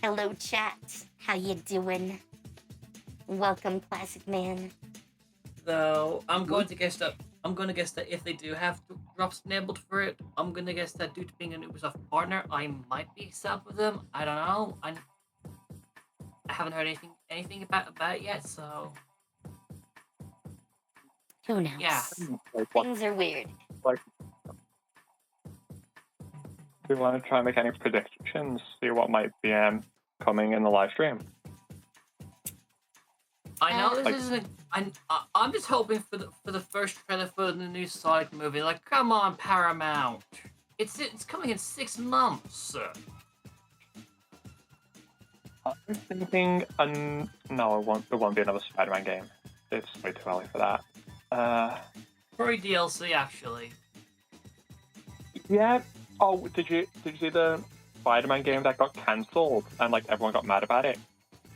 Hello, chat. How you doing? Welcome, Classic Man. So I'm going Good. to guess that if they do have drops enabled for it, I'm gonna guess that due to being an Ubisoft partner, I might be sub with them. I don't know. I haven't heard anything about it yet. So Who yeah, knows? Like, what, Things are weird. like, do you want to try and make any predictions? See what might be coming in the live stream? I know this Like- isn't. I'm just hoping for the first trailer for the new Sonic movie. Like, come on, Paramount. It's coming in 6 months. I'm thinking, no, it won't be another Spider-Man game. It's way too early for that. Free DLC actually. Yeah. Oh, did you see the Spider-Man game that got cancelled and like everyone got mad about it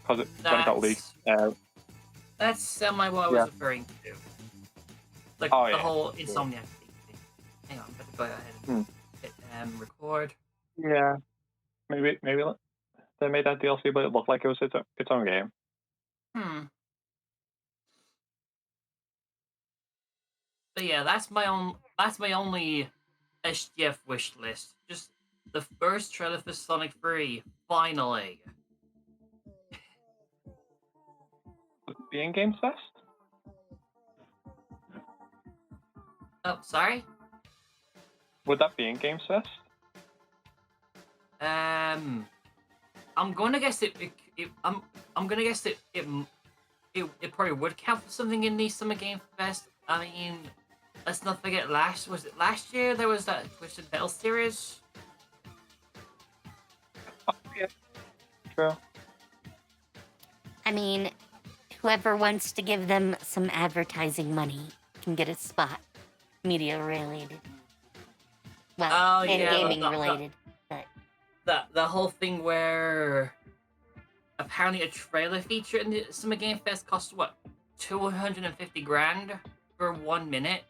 because when it got leaked? That's semi what I was Yeah. referring to. Like Oh, the yeah. whole Insomniac thing. Hang on, better go ahead and hit record. Yeah. Maybe they made that DLC, but it looked like it was its own game. But yeah, that's my only SGF wish list. Just the first trailer for Sonic 3, finally. Would it be in Games Fest? Oh, sorry. Would that be in Games Fest? I'm gonna guess I'm gonna guess it probably would count for something in the Summer Game Fest. I mean, let's not forget was it last year there was that Twisted Metal series? Oh, yeah. True. I mean, whoever wants to give them some advertising money can get a spot. Media related. Well, Oh, and yeah, gaming related. But The whole thing where apparently a trailer feature in the Summer Game Fest costs what, 250 grand for 1 minute?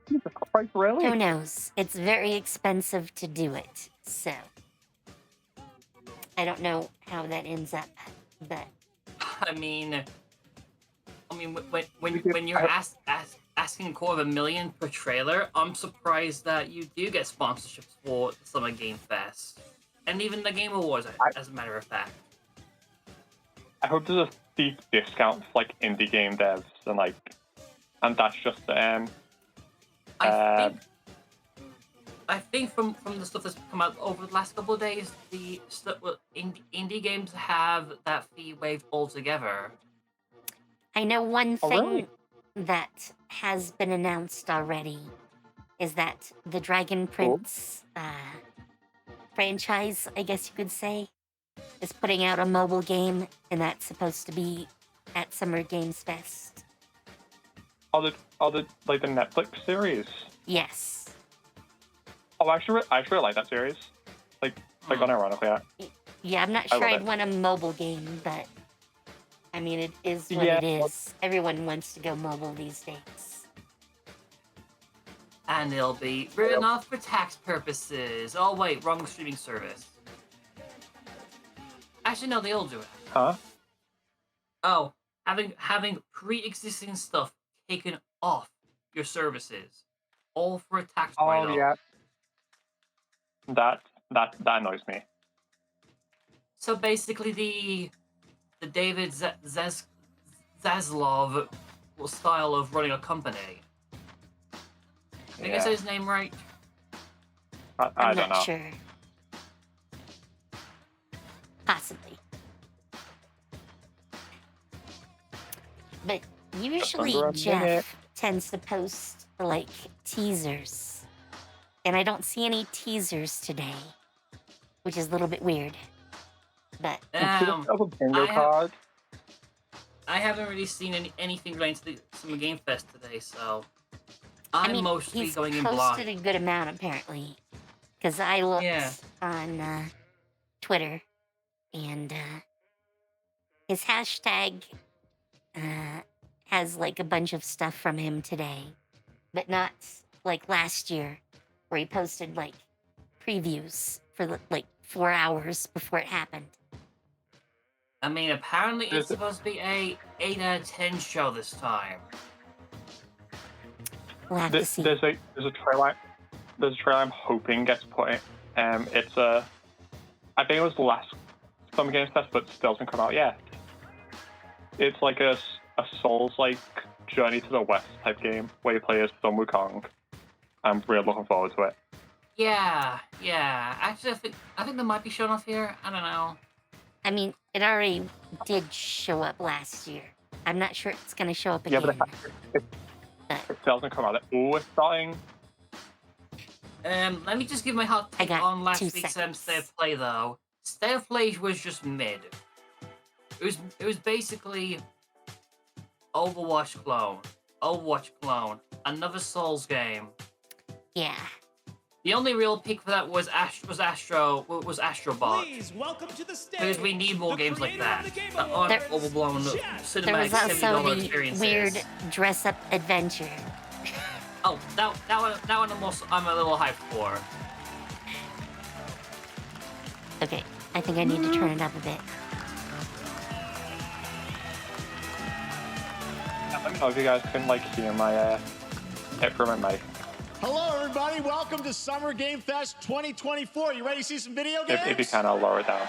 Jesus Christ, really? who knows? It's very expensive to do it. So, I don't know how that ends up. But I mean, when you're asking $250,000 per trailer, I'm surprised that you do get sponsorships for the Summer Game Fest and even the Game Awards, as a matter of fact. I hope there's a steep discount for like indie game devs and that's just I think from the stuff that's come out over the last couple of days, the stuff indie games have that fee waived altogether. I know one Oh, thing really? that has been announced already is that the Dragon Prince franchise, I guess you could say, is putting out a mobile game, and that's supposed to be at Summer Games Fest. all the like the Netflix series. Yes. Oh, I actually really like that series. Unironically, Yeah, I'm not I sure love I'd it. want a mobile game, but I mean, it is what Yeah. it is. Everyone wants to go mobile these days. And it'll be written off for tax purposes. Oh wait, wrong streaming service. Actually, no, they all do it. Huh? Oh, having pre-existing stuff taken off your services, all for a tax Oh write-off. yeah. That annoys me. So basically, the David Zaslav style of running a company. Did I say his name right? I I'm don't not know. sure. Possibly. But usually under a Jeff minute. tends to post like teasers. And I don't see any teasers today, which is a little bit weird. But Of a bingo I have- card. I haven't really seen anything related to the Summer Game Fest today, so I I'm mean, mostly he's going in posted blind. a good amount apparently, because I looked Yeah. on Twitter, and his hashtag has like a bunch of stuff from him today, but not like last year, where he posted like previews for the 4 hours before it happened. I mean, apparently Is it's it- supposed to be a 8 out of 10 show this time. We'll have to see. There's a trailer. There's a trailer I'm hoping gets put in. It's a. I think it was the last Summer Games Fest, but still hasn't come out yet. It's like a Souls-like Journey to the West type game where you play as Sun Wukong. I'm really looking forward to it. Yeah. Actually, I think they might be showing off here. I don't know. I mean, it already did show up last year. I'm not sure it's going to show up Yeah, again. but it still hasn't come out. Oh, it's starting. Let me just give my hot I take got on last 2 week's seconds. State of Play though. State of Play was just mid. It was basically Overwatch clone, another Souls game. Yeah. The only real peak for that was Astrobot. Please welcome to the stage. Because we need more the games like creator of that the Game that aren't Awards, overblown Jeff. There cinematic was also $70 the experiences. weird dress-up adventure. Oh, that one I'm a little hyped for. Okay, I think I need to turn it up a bit. Let me know if you guys can hear my hit from my mic. Hello, everybody. Welcome to Summer Game Fest 2024. You ready to see some video games? If you can, I'll lower it down.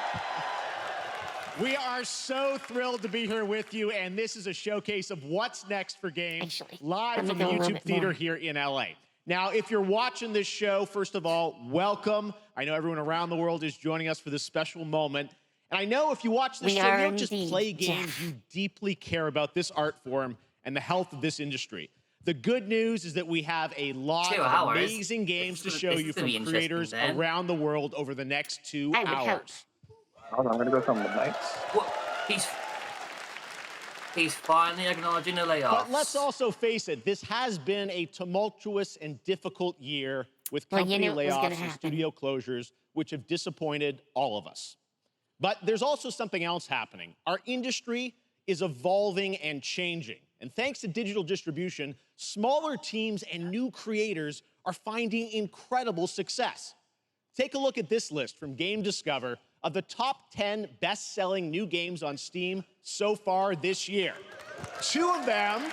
We are so thrilled to be here with you, and this is a showcase of what's next for games Actually, live let me from the go a little YouTube bit Theater more. here in LA. Now, if you're watching this show, first of all, welcome. I know everyone around the world is joining us for this special moment. And I know if you watch this We show, you are don't just indeed, play games, Jeff. you deeply care about this art form and the health of this industry. The good news is that we have a lot 2 of hours. amazing games to This is- show this you is gonna from be interesting creators then. around the world over the next 2 I would hope. hours. Hold on, I'm gonna go from midnight. What? He's finally acknowledging the layoffs. But let's also face it, this has been a tumultuous and difficult year with Well, you company knew it was gonna layoffs and happen. studio closures, which have disappointed all of us. But there's also something else happening. Our industry is evolving and changing. And thanks to digital distribution, smaller teams and new creators are finding incredible success. Take a look at this list from Game Discover of the top 10 best-selling new games on Steam so far this year. 2 of them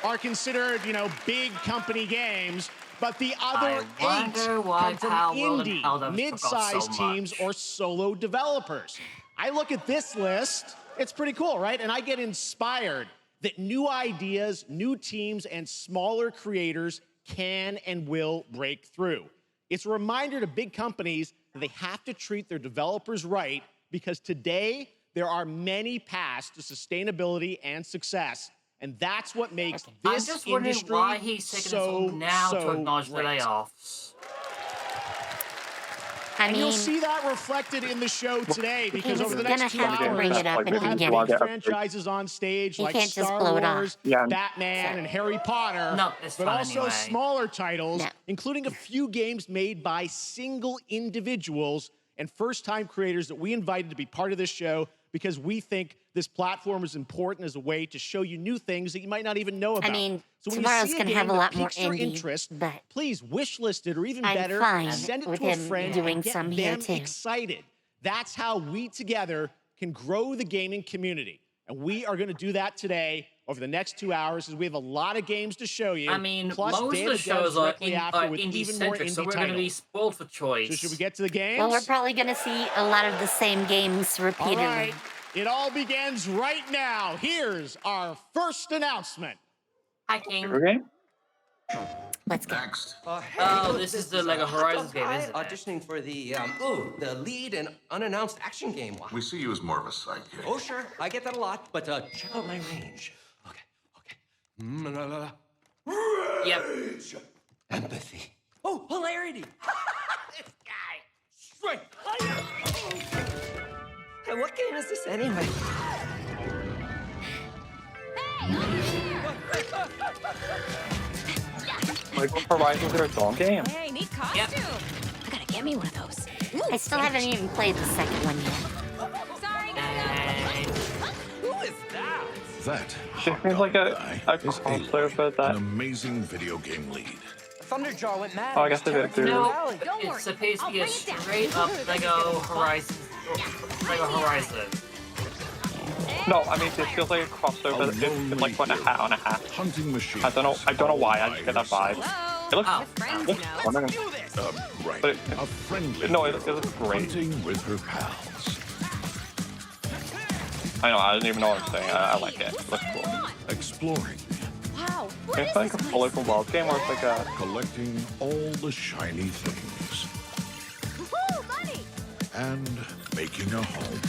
are considered, big company games, but the other I wonder 8 why come from Palworld and indie, Paldev mid-sized forgot so teams much. or solo developers. I look at this list, it's pretty cool, right? And I get inspired that new ideas, new teams, and smaller creators can and will break through. It's a reminder to big companies that they have to treat their developers right, because today there are many paths to sustainability and success, and that's what makes I'm this just wondering industry why he's taking so, so now so to acknowledge the great. layoffs. I And you'll mean, see that reflected in the show today, because was over the gonna next 2 have to bring hours, it up in we'll the have beginning. big franchises on stage You like can't just Star blow it off. Wars, Yeah. Batman, and Harry Potter, No, it's but fine also anyway. smaller titles, No. including a few games made by single individuals and first-time creators that we invited to be part of this show, because we think this platform is important as a way to show you new things that you might not even know about. I mean, so when tomorrow's you see a gonna game have a that lot more piques your indie, interest, but please wishlist it, or even I'm better, fine send it with to a him friend doing and get some here them too. excited. That's how we together can grow the gaming community. And we are going to do that today over the next 2 hours, as we have a lot of games to show you. I mean, plus most of Day the Dead shows are, directly after with even more indie-centric, indie so we're going to be titles. spoiled for choice. So should we get to the games? well, we're probably going to see a lot of the same games All repeatedly. right, it all begins right now. Here's our first announcement. Hi, King. Okay. Let's go. Next. Oh, this is the Lego Horizons game, Guy isn't it? auditioning for the lead and unannounced action game. We see you as more of a sidekick. Oh, sure, I get that a lot, but check out my range. Okay. Yep. Empathy. Oh, hilarity. This guy. Strength. And what game is this anyway? Lego Horizons are its own game. Hey, neat costume. I gotta get me one of those. Ooh, I still haven't even played the second one yet. sorry, And Who is that? That This seems like a guy is crossover Aloy, that an amazing video game lead. Thunderjaw went mad. Oh, I guess they did do. No, Don't worry. it's supposed to I'll be a bring it down. straight up Lego Horizon. Lego Horizon. No, I mean this feels like a crossover. It's like putting a hat on a hat. Hunting machine. I don't know why. I just get that vibe. Hello. It looks. Oh, We're friends, it you looks know. fun. Do this. Right. But A friendly. no, it looks great. Hunting with her pals. I know. I don't even know what I'm saying. I like it. It looks cool. Exploring. Wow. What It's is like a this full place? open world game where it's like a. Collecting all the shiny things. Woo, buddy. And making a home.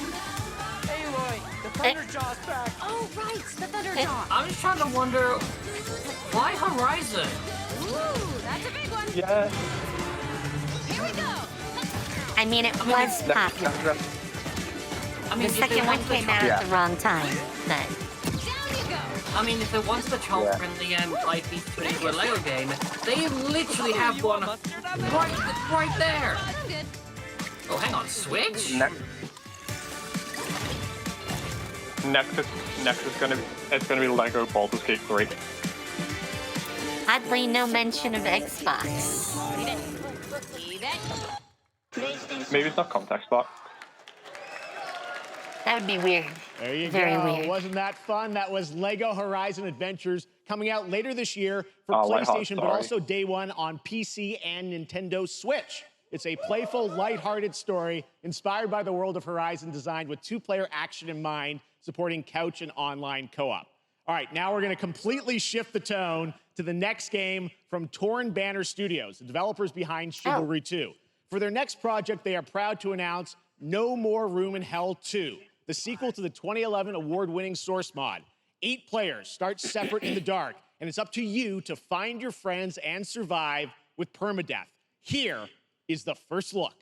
Aloy, the Thunderjaw's back. Oh, right. The Thunderjaw. I'm just trying to wonder why Horizon? Ooh, that's a big one. Yeah. Here we go. I mean, it was popular. I mean, The if they second one want the came out at the wrong time, but Down you go. I mean, if they want the child-friendly IP to put into a Lego game, they literally have one right there. I'm good. Oh, hang on, Switch? Next is gonna be Lego Baldur's Gate 3. oddly no mention of Xbox. Leave it. Maybe it's not context box. That would be weird. There you Very go. weird. Wasn't that fun? That was Lego Horizon Adventures coming out later this year for Oh, Lightheart, PlayStation, but sorry. also day one on PC and Nintendo Switch. It's a playful, lighthearted story inspired by the world of Horizon, designed with two-player action in mind, supporting couch and online co-op. All right, now we're going to completely shift the tone to the next game from Torn Banner Studios, the developers behind Chivalry 2. For their next project, they are proud to announce No More Room in Hell 2, the sequel to the 2011 award-winning Source mod. 8 players start separate in the dark, and it's up to you to find your friends and survive with permadeath. Here is the first look.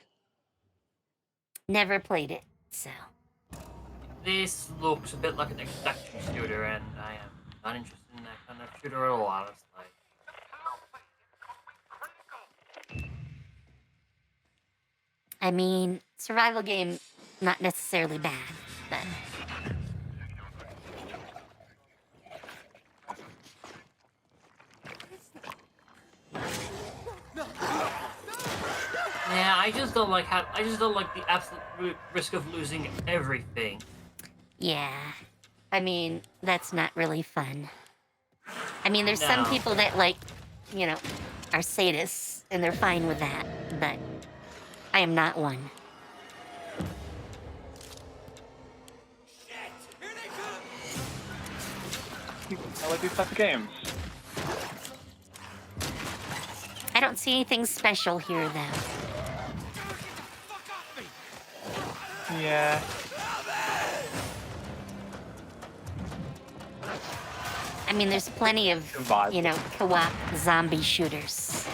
Never played it, so. This looks a bit like an action shooter, and I am not interested in that kind of shooter at all, honestly. I mean, survival game, not necessarily bad, but. Yeah, I just don't like the absolute risk of losing everything. Yeah. I mean, that's not really fun. I mean, there's some No. people that, like, you know, are sadists, and they're fine with that, but I am not one. I like these type of games. I don't see anything special here, though. Yeah. I mean, there's plenty of, Vibe. you know, co-op zombie shooters.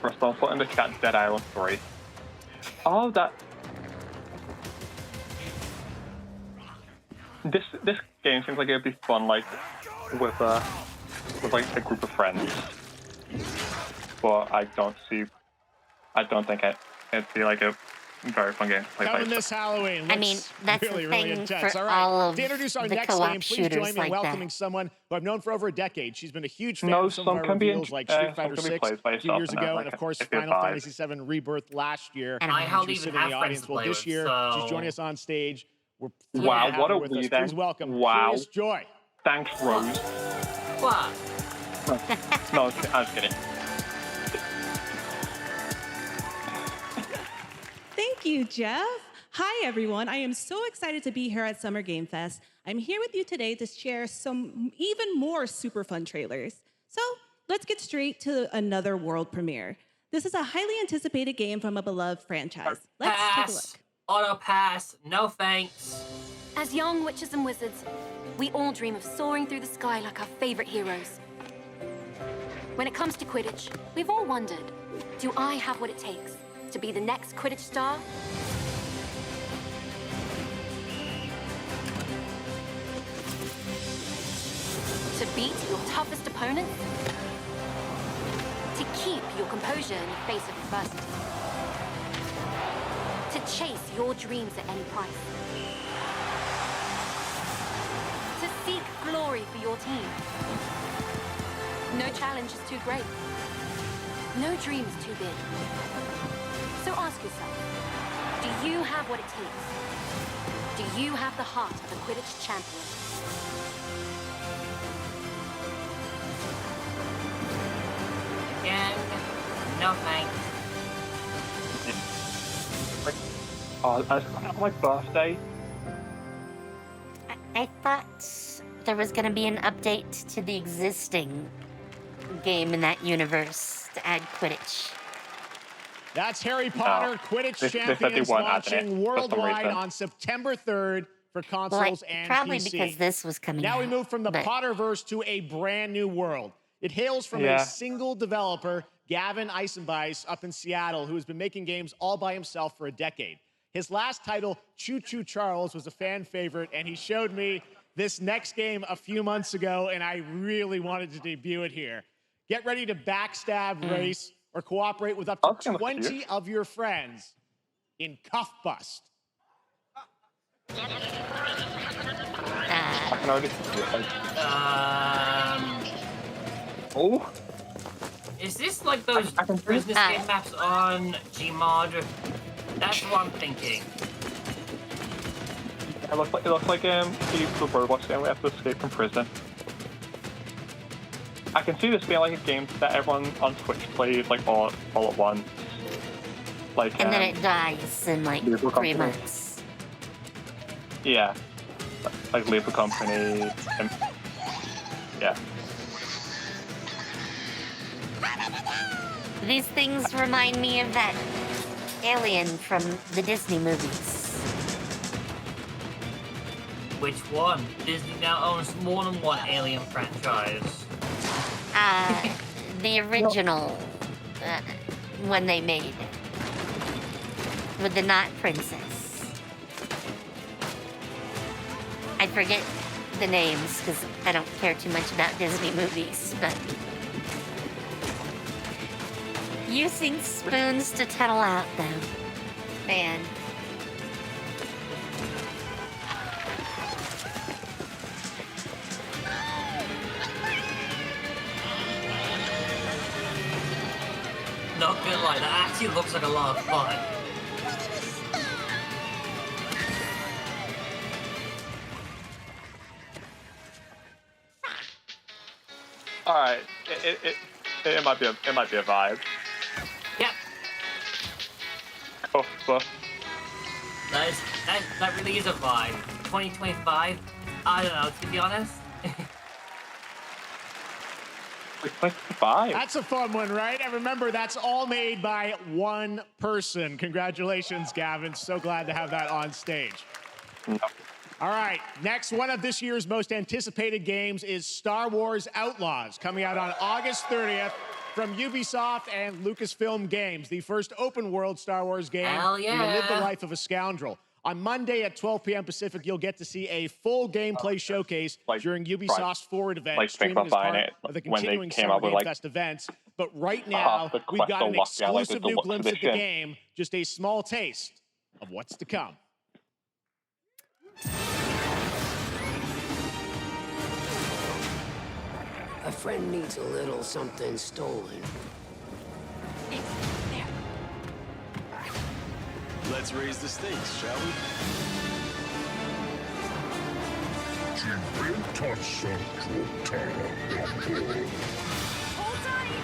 First, I'll put in the chat Dead Island 3. Oh, that. This game seems like it'd be fun, like with like a group of friends. But I don't think it'd be like a very fun game to play. Coming this Halloween. I mean, Looks that's the really, really thing intense. for All right, all of to introduce our the next co-op game, please shooters join me in like that. welcoming someone who I've known for over a decade. She's been a huge fan No, of some some of our can be reveals, like Street Fighter some can be 6 played by a few yourself years and ago, then, and of like, course if you're Final five. Fantasy VII Rebirth last year. And I She's hardly She's even sitting in have the friends audience. to Well, play this with, year so... she's joining us on stage. We're Wow, thrilled to have what her a with us. lead-in. Please welcome Wow. Curious Joy. Thanks, Rose. What? No, I'm just kidding. Thank you, Jeff. Hi, everyone. I am so excited to be here at Summer Game Fest. I'm here with you today to share some even more super fun trailers. So let's get straight to another world premiere. This is a highly anticipated game from a beloved franchise. Let's take a look. Pass. Auto pass. No thanks. As young witches and wizards, we all dream of soaring through the sky like our favorite heroes. When it comes to Quidditch, we've all wondered, do I have what it takes to be the next Quidditch star? To beat your toughest opponent? To keep your composure in the face of adversity? To chase your dreams at any price. To seek glory for your team. No challenge is too great. No dream is too big. So ask yourself, do you have what it takes? Do you have the heart of a Quidditch champion? Again, no thanks. Oh, it's on my birthday. I thought there was going to be an update to the existing game in that universe to add Quidditch. That's Harry Potter Quidditch They said they Champions weren't adding it launching for some worldwide reason. on September 3rd for Well, consoles and probably PC. because this was coming Now out. we move from the but- Potterverse to a brand new world. It hails from a Yeah. single developer, Gavin Eisenbeis, up in Seattle, who has been making games all by himself for a decade. His last title, Choo Choo Charles, was a fan favorite, and he showed me this next game a few months ago, and I really wanted to debut it here. Get ready to backstab, race, or cooperate with up Oh, it's to gonna look 20 cute. of your friends in Cuff Bust. I can already see it. Oh, Is this like those I can see business it. game maps on Gmod? That's what I'm thinking. it looks like the Roblox game we have to escape from prison. I can see this being like a game that everyone on Twitch plays like all at once. Like And then it dies in like Lethal 3 Company. months. yeah, like Lethal Company. And, yeah. These things remind me of that alien from the Disney movies. Which one? Disney now owns more than one Alien franchise. The original one they made with the Knot Princess. I forget the names because I don't care too much about Disney movies, but using spoons to tunnel out though, man. Not gonna lie, that actually looks like a lot of fun. All right, it might be a vibe. Yep, Oh, but that really is a vibe. 2025. I don't know, to be honest. it's like the vibe. That's a fun one, right? And remember, that's all made by one person. Congratulations, Gavin. So glad to have that on stage. No. All right, next one of this year's most anticipated games is Star Wars Outlaws, coming out on August 30th from Ubisoft and Lucasfilm Games, the first open-world Star Wars game Hell where you live the yeah. life of a scoundrel. On Monday at 12 p.m. Pacific, you'll get to see a full gameplay showcase like, during Ubisoft's Forward event, like, think streaming as about part buying it of the when they continuing came Summer out with, Game like, Fest events. But right now, the we've got an Quest or lockdown, like, exclusive the new deluxe glimpse at the edition. game, just a small taste of what's to come. A friend needs a little something stolen. Let's raise the stakes, shall we? Hold tight!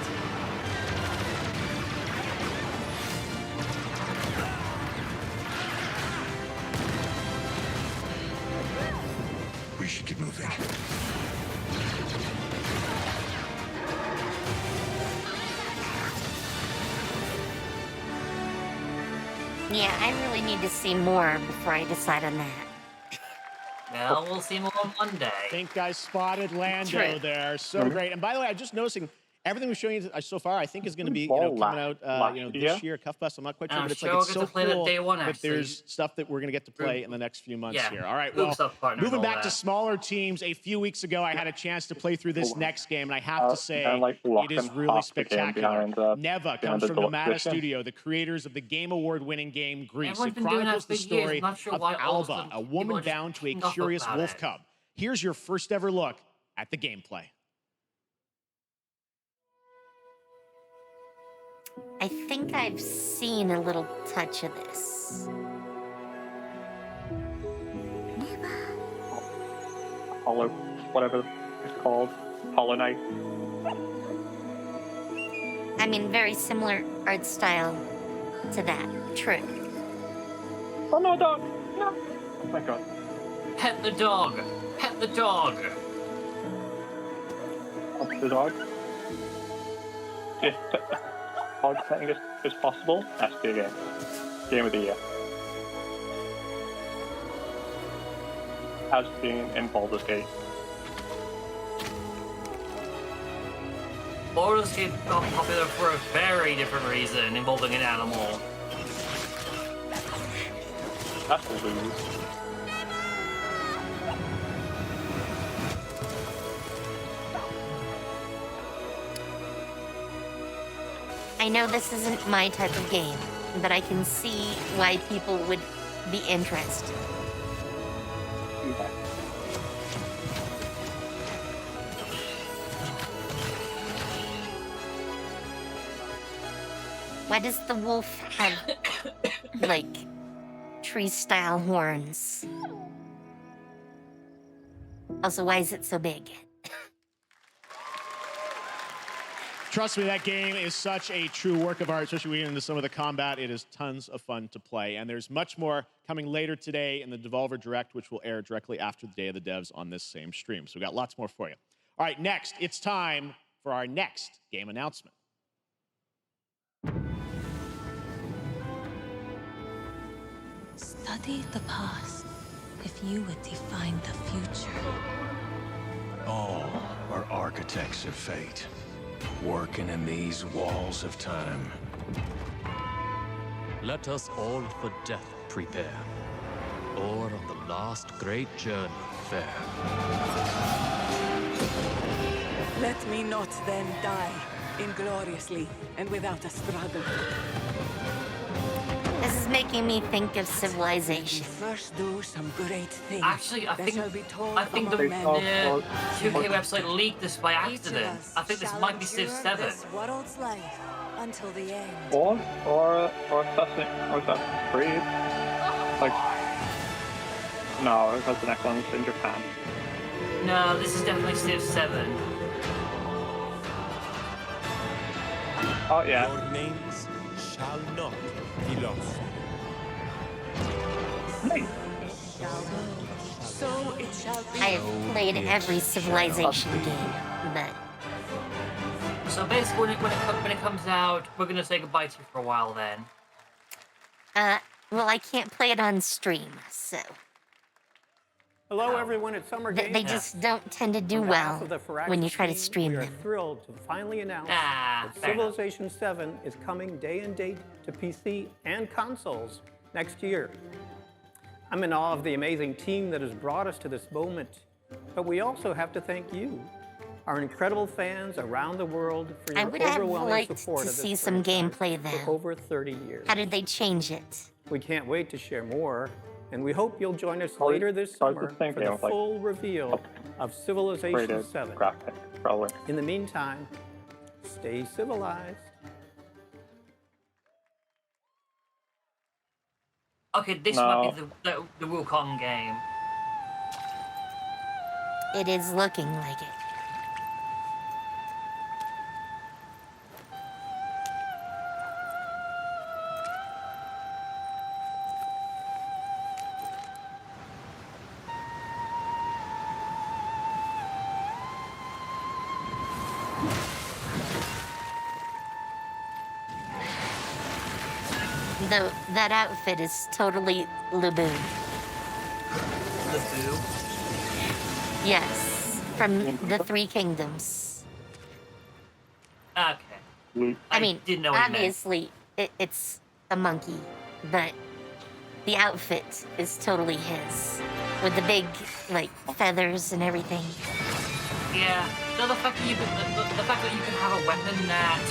We should get moving. Yeah, I really need to see more before I decide on that. Well, we'll see more on Monday. I think I spotted Lando True. there. So great. And by the way, I'm just noticing everything we've shown you so far, I think is going to be Ball coming out last this year. Cuff Bus, I'm not quite sure, I'm but it's sure like we'll it's get so to play that cool day one, that actually. there's stuff that we're going to get to play in the next few months Yeah. here. All right, well, Ubisoft partner and moving all back to that. smaller teams, a few weeks ago I had a chance to play through this next game, and I have to say like it is blocking really half the game spectacular. behind, Neva behind comes the from deluxe Nomada edition. Studio, the creators of the Game Award-winning game Grease. Everyone's It been doing chronicles that the for years. story Not sure of why all of a Alba, sudden a people woman are just bound to a kicking off curious about wolf it. cub. Here's your first ever look at the gameplay. I think I've seen a little touch of this. Hollow, whatever it's called, Hollow Knight. I mean, very similar art style to that. True. Oh no, dog! No! Oh my god. Pet the dog. Pet the dog. Up the dog. If dog petting is possible, that's the game. Game of the year. As being in Baldur's Gate. Baldur's Gate got popular for a very different reason, involving an animal. That's a lose. I know this isn't my type of game, but I can see why people would be interested. Okay. Why does the wolf have, like, tree-style horns? Also, why is it so big? Trust me, that game is such a true work of art, especially when we get into some of the combat. It is tons of fun to play. And there's much more coming later today in the Devolver Direct, which will air directly after the Day of the Devs on this same stream. So we've got lots more for you. All right, next, it's time for our next game announcement. Study the past if you would define the future. All are architects of fate, working in these walls of time. Let us all for death prepare, or on the last great journey fare. Let me not then die ingloriously and without a struggle. This is making me think of Civilization. First do some great things. Actually, I think shall be told the among men. 2K website leaked this by accident. I think this might be Civ 7. This world's life until the end. Or Assassin's, or is that Creed? Like, no, because the next one's in Japan. No, this is definitely Civ 7. Oh yeah. Your names shall not be lost. So it shall be. I have played every Civilization game, but So basically, when it comes out, we're gonna say goodbye to you for a while then. well, I can't play it on stream, so Hello, everyone at Summer Game they Fest. just don't tend to do On well behalf of the Firaxis when you try to team, stream we are them. thrilled to finally announce that fair enough. Civilization 7 is coming day and date to PC and consoles next year. I'm in awe of the amazing team that has brought us to this moment, but we also have to thank you, our incredible fans around the world, for I your would have overwhelming liked support to of this see some franchise gameplay for though. over 30 years. How did they change it? We can't wait to share more, and we hope you'll join us Sorry- later this sorry to summer think for the it was like- full reveal of Civilization Rated 7. graphic, probably. In the meantime, stay civilized. Okay, this No. might be the Wukong game. It is looking like it. Though that outfit is totally Laboon. Laboon? Yes, from the Three Kingdoms. Okay. I mean, didn't know what he meant. obviously, it's a monkey, but the outfit is totally his. With the big, like, feathers and everything. Yeah. So the fact that you can have a weapon that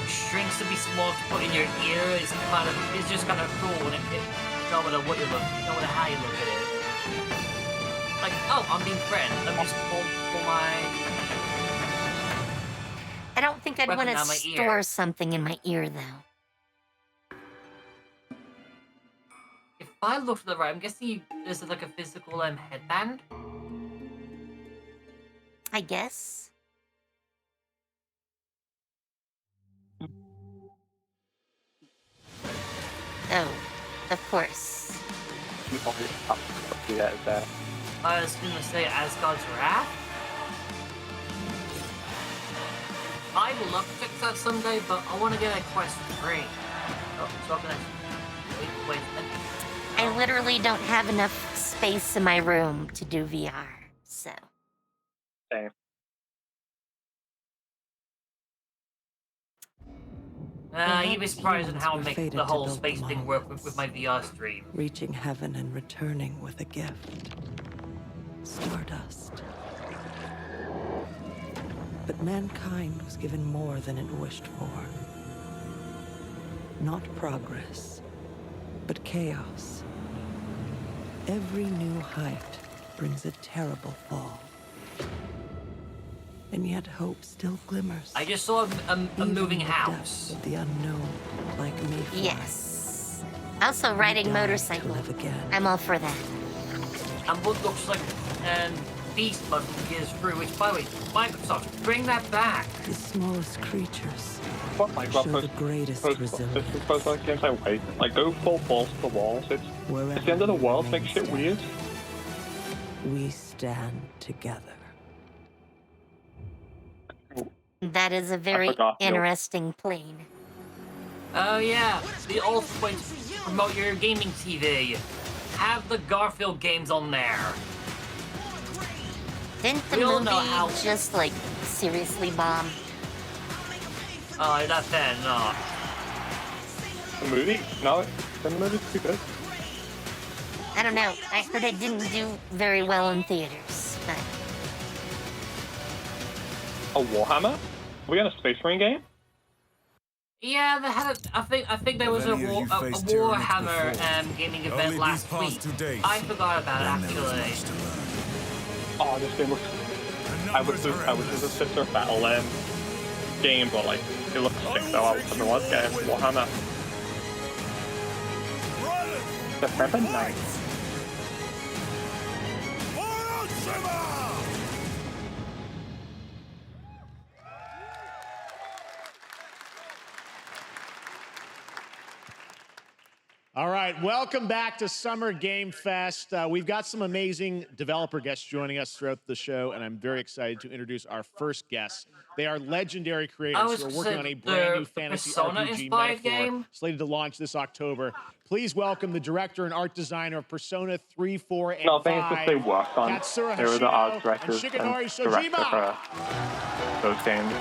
shrinks to be small to put in your ear is just kind of cool. And no matter what you look, no matter how you look at it. Like, oh, I'm being friend. Let me just pull my. I don't think I'd weapon want to down my store ear. something in my ear, though. If I look to the right, I'm guessing there's like a physical headband. I guess. Oh, of course. Yeah, it's there. I was gonna say Asgard's Wrath. I'd love to fix that someday, but I want to get a Quest 3. Oh, so I'm gonna wait. I literally don't have enough space in my room to do VR, so. Same. You'd be surprised at how I make fated the to whole build space them thing all. work with my VR stream. Reaching heaven and returning with a gift. Stardust. But mankind was given more than it wished for. Not progress, but chaos. Every new height brings a terrible fall. And yet hope still glimmers. I just saw a Even moving in the house. depths of the unknown, like me. Yes. Also, riding motorcycle. I'm all for that. And what looks like Beast Mode from Gears 3, which, by the way, Microsoft, bring that back. The smallest creatures What Minecraft show the greatest resilience. post like games I wait. Like go full balls to the walls. It's the end of the world. Makes shit weird. We stand together. That is a very forgot, no. interesting plane. Oh yeah, the ultimate way to promote your gaming TV. Have the Garfield games on there. Didn't the We all movie know how- just, like, seriously bomb? Oh, not fair, no. The movie? No, the movie's too good. I don't know. I heard it didn't do very well in theaters, but... A Warhammer? Are we on a Space Marine game? Yeah, they had I think there was a Have any of you faced Warhammer Tyranids before? gaming Only event these last past week. 2 days. I forgot about it Then there was actually. much to learn. Oh, this game looks. I wish it was a Sister Battle game, but like it looks sick though. I was let's get Warhammer. December 9th. All right, welcome back to Summer Game Fest. We've got some amazing developer guests joining us throughout the show, and I'm very excited to introduce our first guests. They are legendary creators who are working on a brand new fantasy RPG Persona-inspired Metaphor, game? slated to launch this October. Please welcome the director and art designer of Persona 3, 4, and No, 5, things that they worked on. Katsura They were the Hoshino art directors and and Shigenori director Shojima. for those games.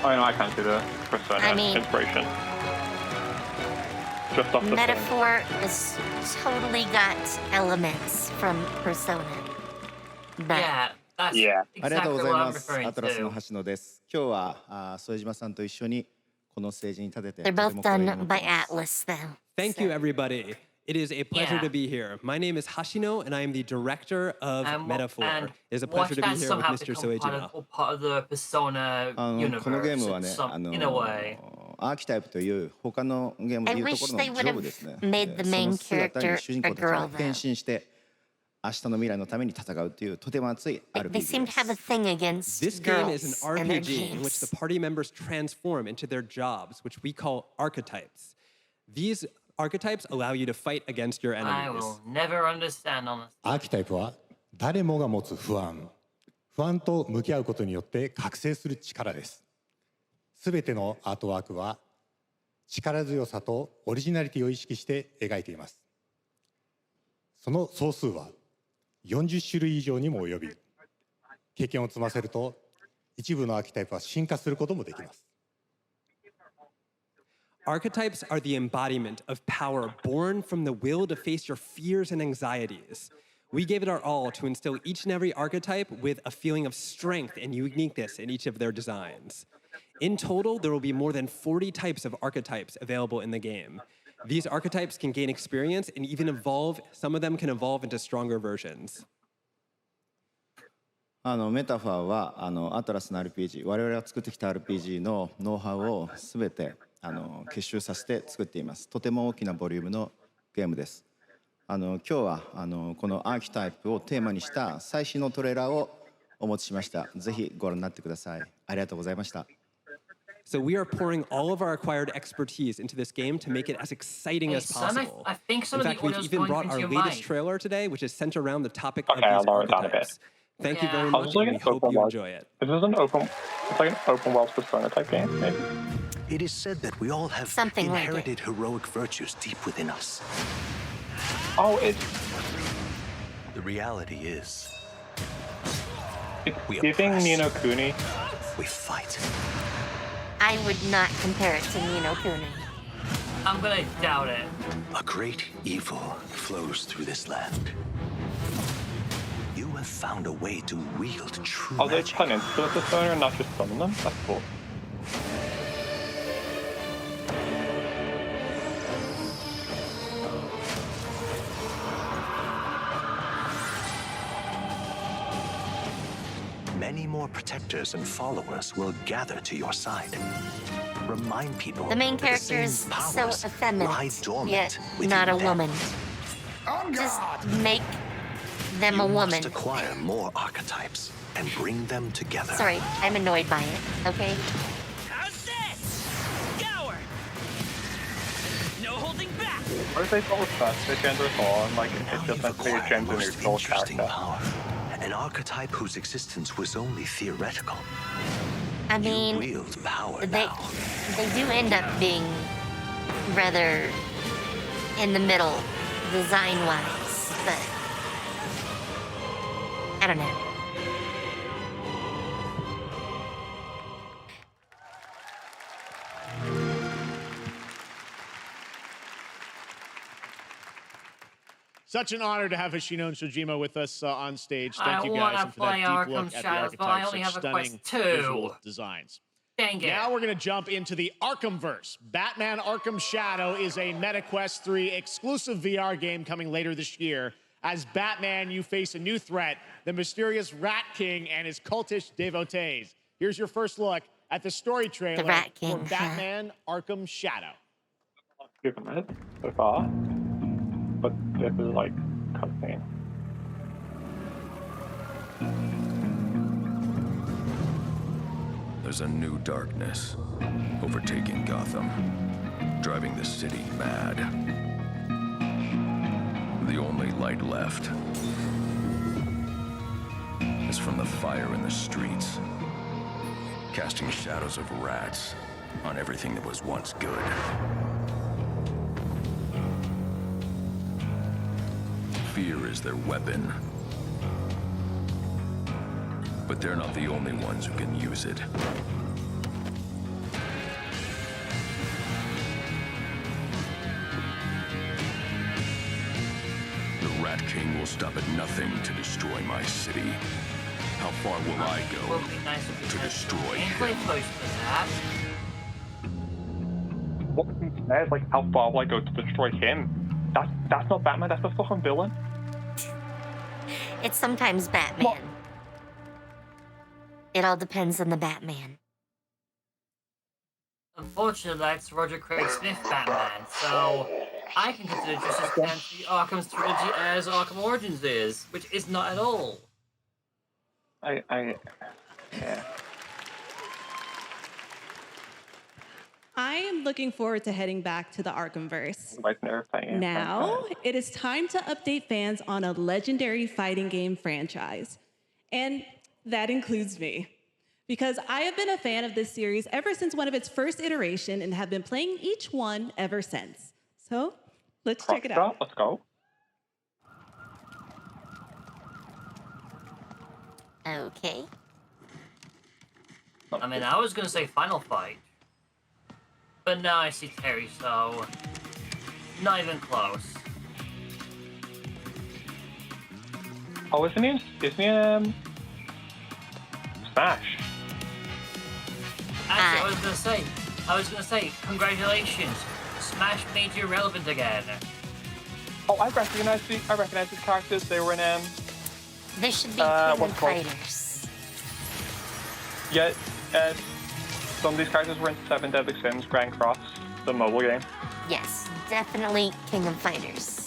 Oh no, I can't do the Persona I mean- inspiration. Just off the Metaphor has totally got elements from Persona. But Yeah, that's Yeah. ありがとう exactly ござい what ま I'm す。 referring アトラスの to. 橋野です。今日は副島さんと一緒にこのステージに立てて they're と both ても光栄に done 思って by ます Atlas, though. Thank you, everybody. It is a pleasure Yeah. to be here. My name is Hashino, and I am the director of Metaphor. And It is a watch pleasure to be that here with somehow Mr. become Soejima. part of the Persona このゲームはね universe in a way. アーキタイプという他のゲームで I いうと wish ころ they の would ジョブ have ですね。 made the そ main の姿に character 主人 a 公たちが girl, 変 though. 身して明日の未来のために戦うというとても熱い They RPG seem で to have a す。 thing against This game is girls an and their RPG in which games. the party members transform into their jobs, which we call archetypes. These archetypes allow you to fight against your I enemies. will never understand on this. アーキタイプは誰もが持つ不安と向き合うことによって覚醒する力です。すべてのアートワークは力強さとオリジナリティを意識して描いています。その総数は40種類以上にも及び、経験を積ませると一部のアーキタイプは進化することもできます。Archetypes are the embodiment of power born from the will to face your fears and anxieties. We gave it our all to instill each and every archetype with a feeling of strength and uniqueness in each of their designs. In total, there will be more than 40 types of archetypes available in the game. These archetypes can gain experience and even evolve. Some of them can evolve into stronger versions. メタファーはアトラスの RPG、我々が作ってきた RPG のノウハウをすべて結集させて作っています。とても大きなボリュームのゲームです。今日はこのアーキタイプをテーマにした最新のトレーラーをお持ちしました。ぜひご覧になってください。ありがとうございました。So we are pouring all of our acquired expertise into this game to make it as exciting as possible. I think some In of fact, the we've audio's even going brought into our your latest mic. trailer today, which is centered around the topic Okay, of I'll these lower it down a archetypes. Thank you very I much, was looking and we at hope open you world. enjoy it. This is an open. It's like an open world Persona type game, maybe. It is said that we all have Something like inherited heroic virtues deep within us. Oh, it's The reality is, it's giving Ni no Kuni. we fight. I would not compare it to Ni no Kuni. I'm gonna doubt it. A great evil flows through this land. You have found a way to wield true Oh, they magic. turn into the Persona and not just summon them? That's cool. Many more protectors and followers will gather to your side. Remind people The main that character is same so powers lie effeminate, dormant yet within not a them. woman. Just make them a You woman. must acquire more archetypes and bring them together. Sorry, I'm annoyed by it, okay? How's this? Gower! No holding back! What if they thought first the gender at all and like it's just meant to be a gender neutral character? An archetype whose existence was only theoretical. I mean, Wield power they now. do end up being rather in the middle design-wise, but I don't know. Such an honor to have Hishinone Shojima with us on stage. Thank I you wanna guys and for that play deep Arkham look at the Shadows, but I archetypes, only such have a quest stunning 2. visual designs. Dang it. Now we're going to jump into the Arkhamverse. Batman Arkham Shadow is a MetaQuest 3 exclusive VR game coming later this year. As Batman, you face a new threat, the mysterious Rat King and his cultish devotees. Here's your first look at the story trailer Rat for King, huh? Batman Arkham Shadow. Given it so far, but this is like cutscene. There's a new darkness overtaking Gotham, driving the city mad. The only light left is from the fire in the streets, casting shadows of rats on everything that was once good. Fear is their weapon. But they're not the only ones who can use it. The Rat King will stop at nothing to destroy my city. How far will I go to destroy him? Close to that. What is like how far will I go to destroy him? That's not Batman, that's the fucking villain. It's sometimes Batman. It all depends on the Batman. Unfortunately, that's Roger Craig Smith Batman, so I can consider just as canon the Arkham's trilogy as Arkham Origins is, which is not at all. Yeah. I am looking forward to heading back to the Arkhamverse. Like never playing it. Now, it is time to update fans on a legendary fighting game franchise. And that includes me. Because I have been a fan of this series ever since one of its first iteration and have been playing each one ever since. So, let's check it out. Let's go. Okay. I mean, I was gonna say Final Fight. But now I see Terry, so not even close. Oh, isn't he in Smash? Actually, I was gonna say, congratulations, Smash made you relevant again. Oh, I recognize these characters. They were in They should be King of Fighters. Yeah, some of these characters were in Seven Deadly Sins, Grand Cross, the mobile game. Yes, definitely King of Fighters.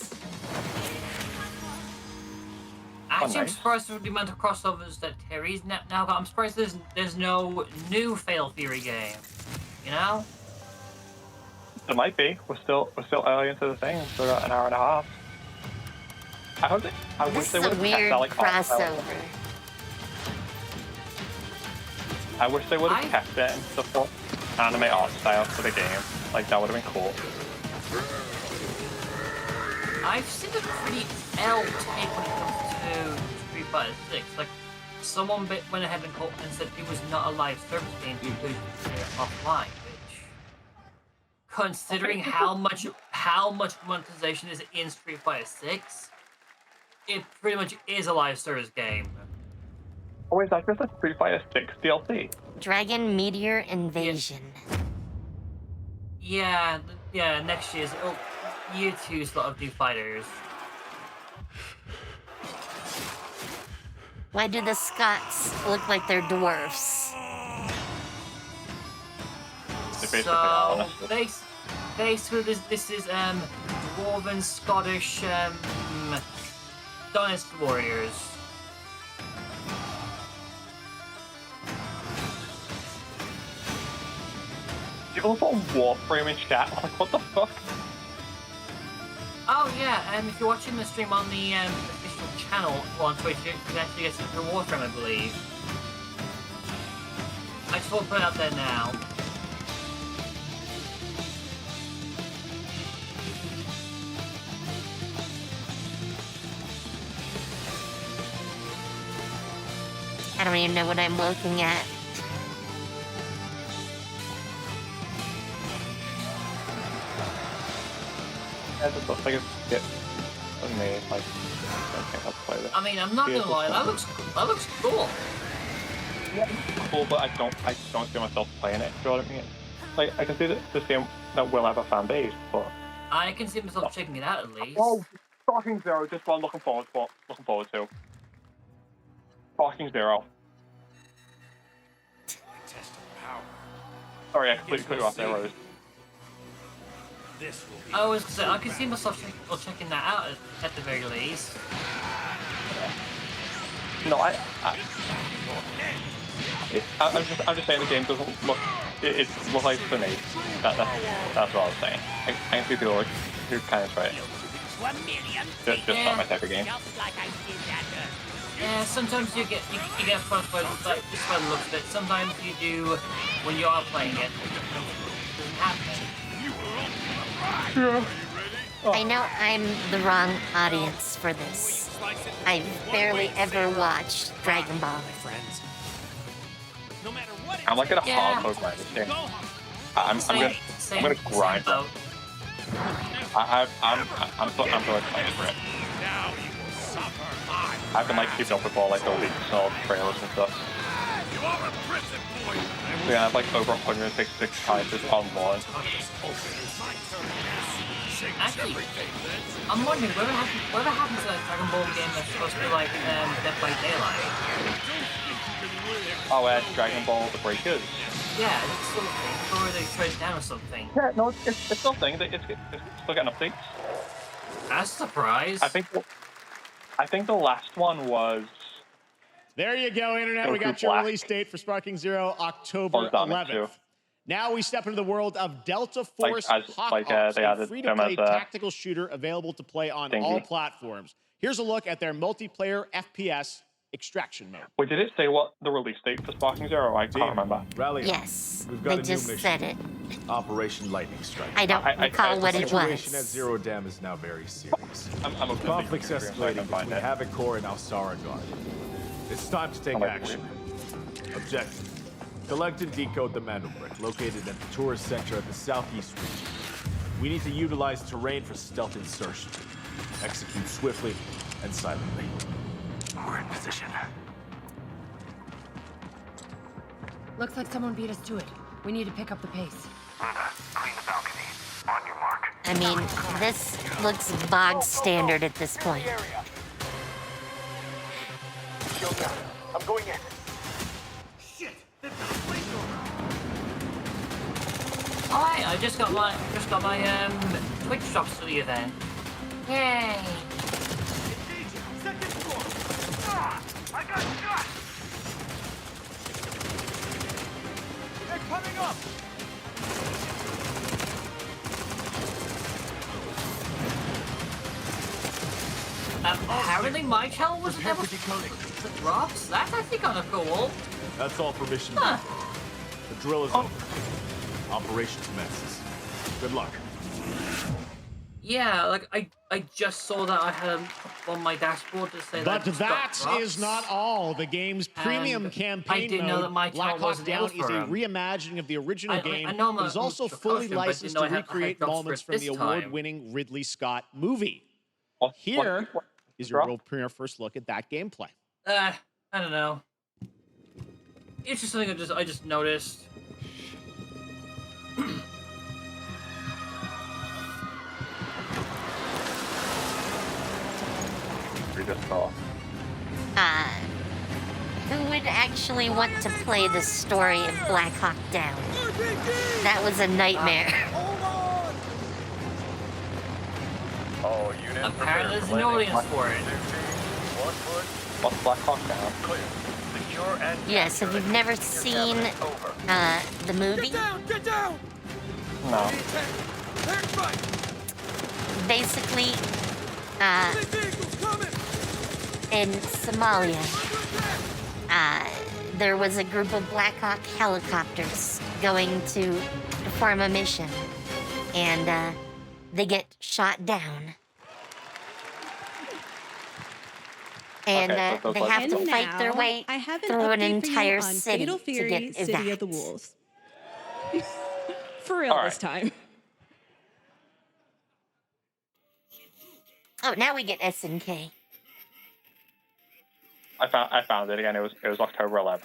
Actually, I'm surprised with the amount of crossovers that Terry's now got. I'm surprised there's no new Fatal Fury game. You know? There might be. We're still early into the thing. We've still got an hour and a half. I wish they would have kept that like crossover. I wish they would have kept it in the full anime art style for the game. Like that would have been cool. I've seen a pretty L take when it comes to Street Fighter 6. Like, someone went ahead and said it was not a live service game because it's offline, which, considering how much monetization is in Street Fighter 6, it pretty much is a live service game. Oh, is that just a Street Fighter 6 DLC? Dragon Meteor Invasion. Yeah, next year's year 2 slot of new fighters. Why do the Scots look like they're dwarfs? So, basically this is Dwarven Scottish Dynasty Warriors. People put Warframe in chat. Like, what the fuck? Oh yeah, if you're watching the stream on the official channel on Twitch, you can actually get some reward from, I believe. I just want to put it out there now. I don't even know what I'm looking at. Yeah, this looks like a bit for me. Like, I don't think I'll play this. I mean, I'm not gonna lie, that looks cool. Yeah, it's cool, but I don't see myself playing it. Do you know what I mean? Like, I can see the game that will have a fan base, but I can see myself checking it out at least. Oh, Sparking Zero, just what I'm looking forward to. Sparking Zero. Sorry, I completely cut you off there, Rose. I was gonna say, I can see myself checking that out at the very least. No, I'm just saying the game doesn't look. It looks like for me. That's what I was saying. I can see people who kind of try it. Just not my type of game. Yeah, sometimes you get fun by like just by the look of it. Sometimes you do when you are playing it. It doesn't happen. I know I'm the wrong audience for this. I've barely ever watched Dragon Ball. I'm like at a hardcore grind this game. I'm gonna grind it. I'm so excited for it. I've been like keeping up with all like the leaks and all the trailers and stuff. Yeah, I have like over 166 characters online. Actually, I'm wondering whatever happened to that Dragon Ball game that's supposed to be like Death by Daylight. Oh, Dragon Ball The Breakers. Yeah, it's still a thing. Or they shut it down or something. Yeah, no, it's still a thing. It's still getting updates. That's a surprise. I think the last one was. There you go, Internet. We got your release date for Sparking Zero, October 11th. Now we step into the world of Delta Force Hawk Ops, a free-to-play tactical shooter available to play on all platforms. Here's a look at their multiplayer FPS extraction mode. Wait, did it say what the release date for Sparking Zero? I can't remember. Yes, they just said it. Operation Lightning Strike. I don't recall what it was. The situation at Zero Dam is now very serious. I'm Conflicts escalating between Havoc Corps and Al Saragard. It's time to take action. Objective: Collect and decode the Mandelbrick, located at the tourist center of the southeast region. We need to utilize terrain for stealth insertion. Execute swiftly and silently. We're in position. Looks like someone beat us to it. We need to pick up the pace. Luna, clean the balcony. On your mark. I mean, this looks bog standard at this point. Shield down. I'm going in. Alright, I just got my Twitch drops for the event. Yay! Second floor. I got shot. They're coming up. Apparently my channel was never the drops. That's actually kind of cool. That's all for mission. Huh. The drill is over. Operation commences. Good luck. Yeah, like I just saw that I had on my dashboard to say but that. That is not all. The game's premium campaign didn't know mode, that my Black channel Hawk wasn't Down, out is for a 'em. reimagining of the original game. I know I'm It is a also caution, fully but licensed didn't know to I had recreate drops for moments it from the this time. award-winning Ridley Scott movie. Here is your real premiere first look at that gameplay. I don't know. It's just something I just noticed. We just saw. Who would actually want to play the story of Black Hawk Down? That was a nightmare. Oh, unit. Apparently there's an audience for it. What's Black Hawk Down? Secure and Yes, if you've never seen the movie, Get down! No. basically, in Somalia, there was a group of Black Hawk helicopters going to perform a mission, and they get shot down. And they have to fight their way I have through an update for you entire on city Fatal to Fury, get City of the evac. Wolves. For real this time. Oh, now we get SNK. I found it again. It was October 11th.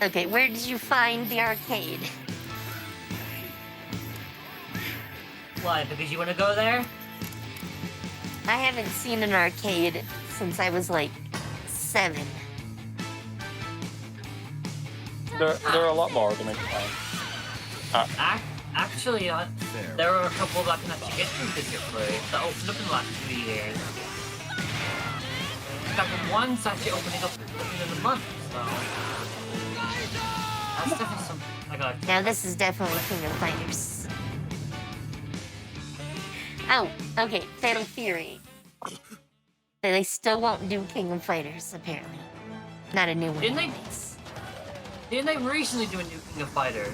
Okay, where did you find the arcade? Why? Because you want to go there? I haven't seen an arcade since I was like 7. There are a lot more of them in town. Actually, there are a couple that can actually get through physically that opened up in the last 2 years. In fact, one's actually opening up in a month, so that's definitely something I got. Now this is definitely King of Fighters. Oh, okay, Fatal Fury. They still won't do King of Fighters, apparently. Not a new one. Didn't they recently do a new King of Fighters?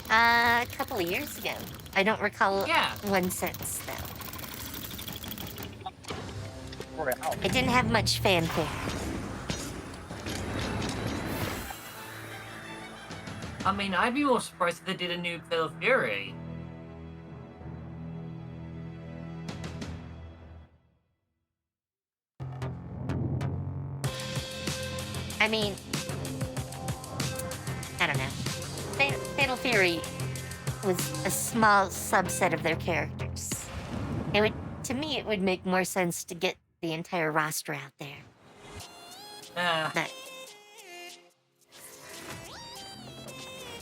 A couple of years ago. I don't recall one since, though. It didn't have much fanfare. I mean, I'd be more surprised if they did a new Fatal Fury. I mean, I don't know. Fatal Fury was a small subset of their characters. It would, to me, it would make more sense to get the entire roster out there. But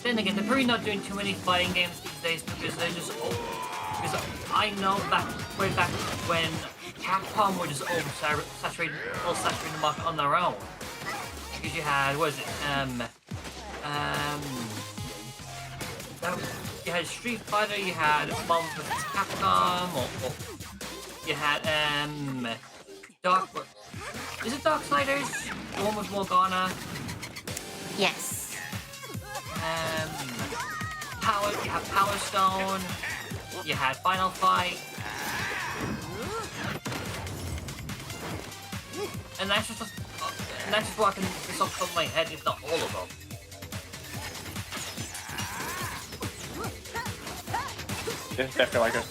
Then again, they're probably not doing too many fighting games these days because they're just because I know way back when Capcom were just saturated the market on their own. Because you had, what is it, you had Street Fighter, you had Marvel vs. Capcom, or you had, is it Darksiders? The one with Morgana? Yes. You have Power Stone. You had Final Fight. And that's just what I can just off the top of my head, if not all of them. This is definitely like a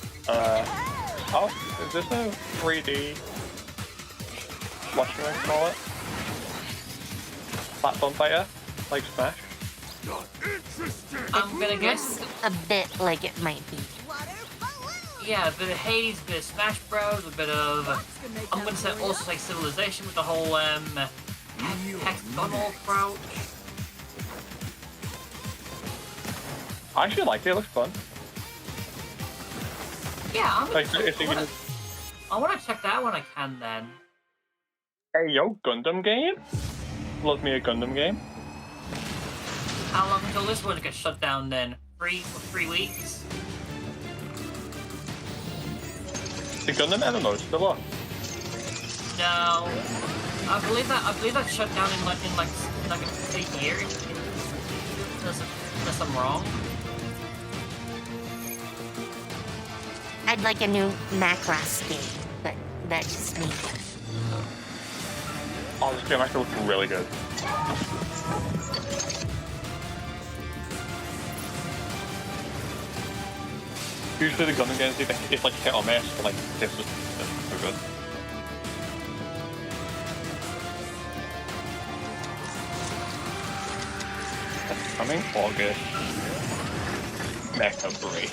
oh, is this a 3D what should I call it? Platform fighter? Like Smash? I'm gonna guess a bit like it might be. yeah, a bit of Hades, a bit of Smash Bros, a bit of I'm gonna say also like Civilization with the whole hexagonal approach. I actually like it, it looks fun. Yeah, I'm Like, gonna if you can... I wanna check that when I can then. Hey yo, Gundam game? Love me a Gundam game. How long until this one gets shut down then? 3 weeks? The Gundam MMO still up? No. I believe that shut down in like a year. Unless I'm wrong. I'd like a new Macross game, but that's just me. Oh, this game actually looks really good. Usually the Gundam games, it's like hit or miss, but like this is so good. Coming August. Mecha Break.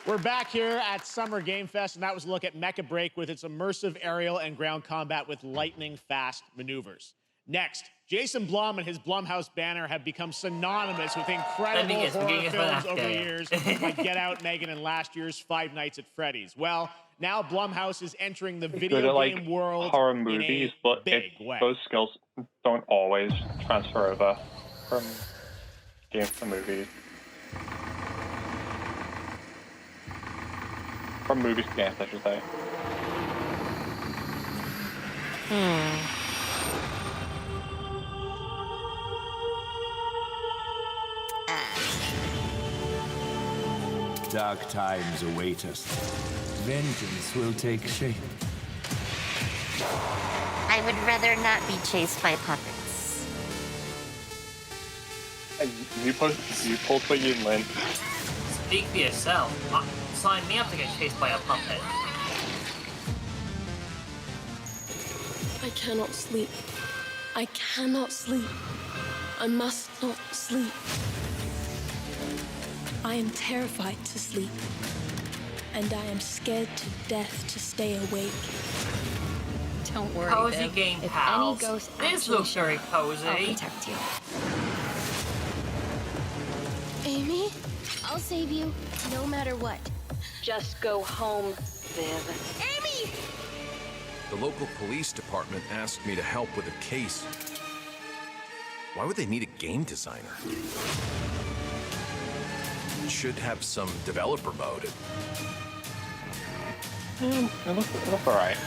We're back here at Summer Game Fest, and that was a look at Mecha Break with its immersive aerial and ground combat with lightning-fast maneuvers. Next, Jason Blum and his Blumhouse banner have become synonymous with incredible horror films over the years, like Get Out, Megan, and last year's Five Nights at Freddy's. Well, now Blumhouse is entering the video game world horror in movies, a but big way. those skills don't always transfer over from games to movies. From movies to games, I should say. Dark times await us. Vengeance will take shape. I would rather not be chased by puppets. You pulled for you, Lynn. Speak for yourself. Sign me up to get chased by a puppet. I cannot sleep. I cannot sleep. I must not sleep. I am terrified to sleep. And I am scared to death to stay awake. Don't worry, Cozy Viv. game If pals. any ghost This actually looks very show up, cozy. I'll protect you. Amy? I'll save you, no matter what. Just go home, Viv. Amy! The local police department asked me to help with a case. Why would they need a game designer? Should have some developer mode. It looks alright.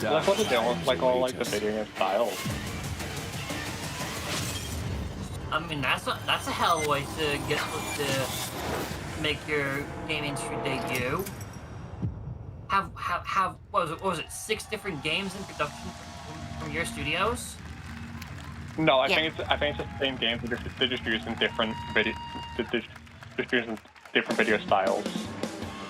That's what they're doing with like all like the video game styles. I mean, that's a hell of a way to make your game industry debut. Have what was it 6 different games in production from your studios? No, I think it's the same games. They're just using different video, just using different video styles.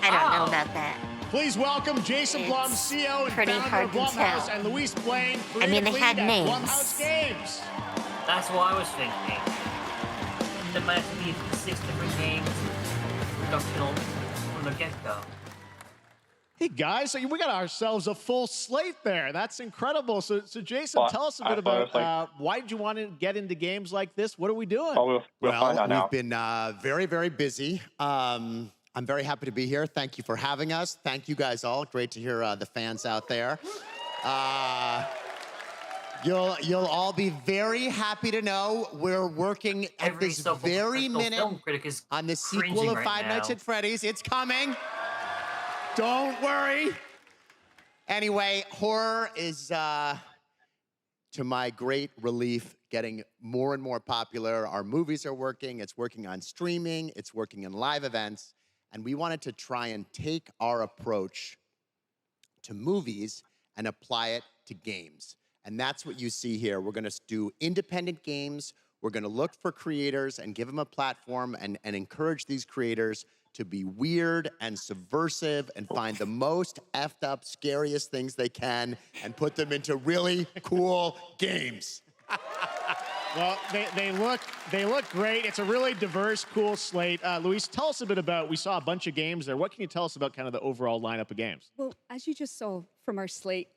I don't know about that. Please welcome Jason Blum, CEO and pretty founder hard of to Blumhouse, tell. and Luis Blaine, I mean, they had creative lead at names. Blumhouse Games. That's what I was thinking. There might have to be 6 different games production from the get-go. Hey guys, so we got ourselves a full slate there. That's incredible. So Jason, tell us a bit about why did you want to get into games like this? What are we doing? We'll find out now. We've been very, very busy. I'm very happy to be here. Thank you for having us. Thank you guys all. Great to hear the fans out there. You'll all be very happy to know we're working at Every this self-professional very minute film critic is on the sequel cringing of right Five Nights now. at Freddy's. It's coming. Don't worry. Anyway, horror is, to my great relief, getting more and more popular. Our movies are working. It's working on streaming. It's working in live events. And we wanted to try and take our approach to movies and apply it to games. And that's what you see here. We're gonna do independent games. We're gonna look for creators and give them a platform and encourage these creators to be weird and subversive and find the most effed up, scariest things they can and put them into really cool games. Well, they look great. It's a really diverse, cool slate. Luis, tell us a bit about, we saw a bunch of games there. What can you tell us about kind of the overall lineup of games? Well, as you just saw from our slate,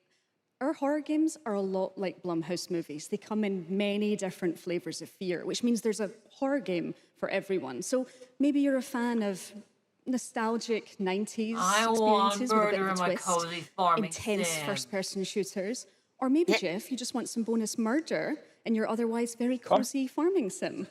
our horror games are a lot like Blumhouse movies. They come in many different flavors of fear, which means there's a horror game for everyone. So maybe you're a fan of nostalgic 90s I want experiences with a bit murder of in a my twist, cozy farming intense sim. first-person shooters. Or maybe, Jeff, you just want some bonus murder in your otherwise very cozy farming sim.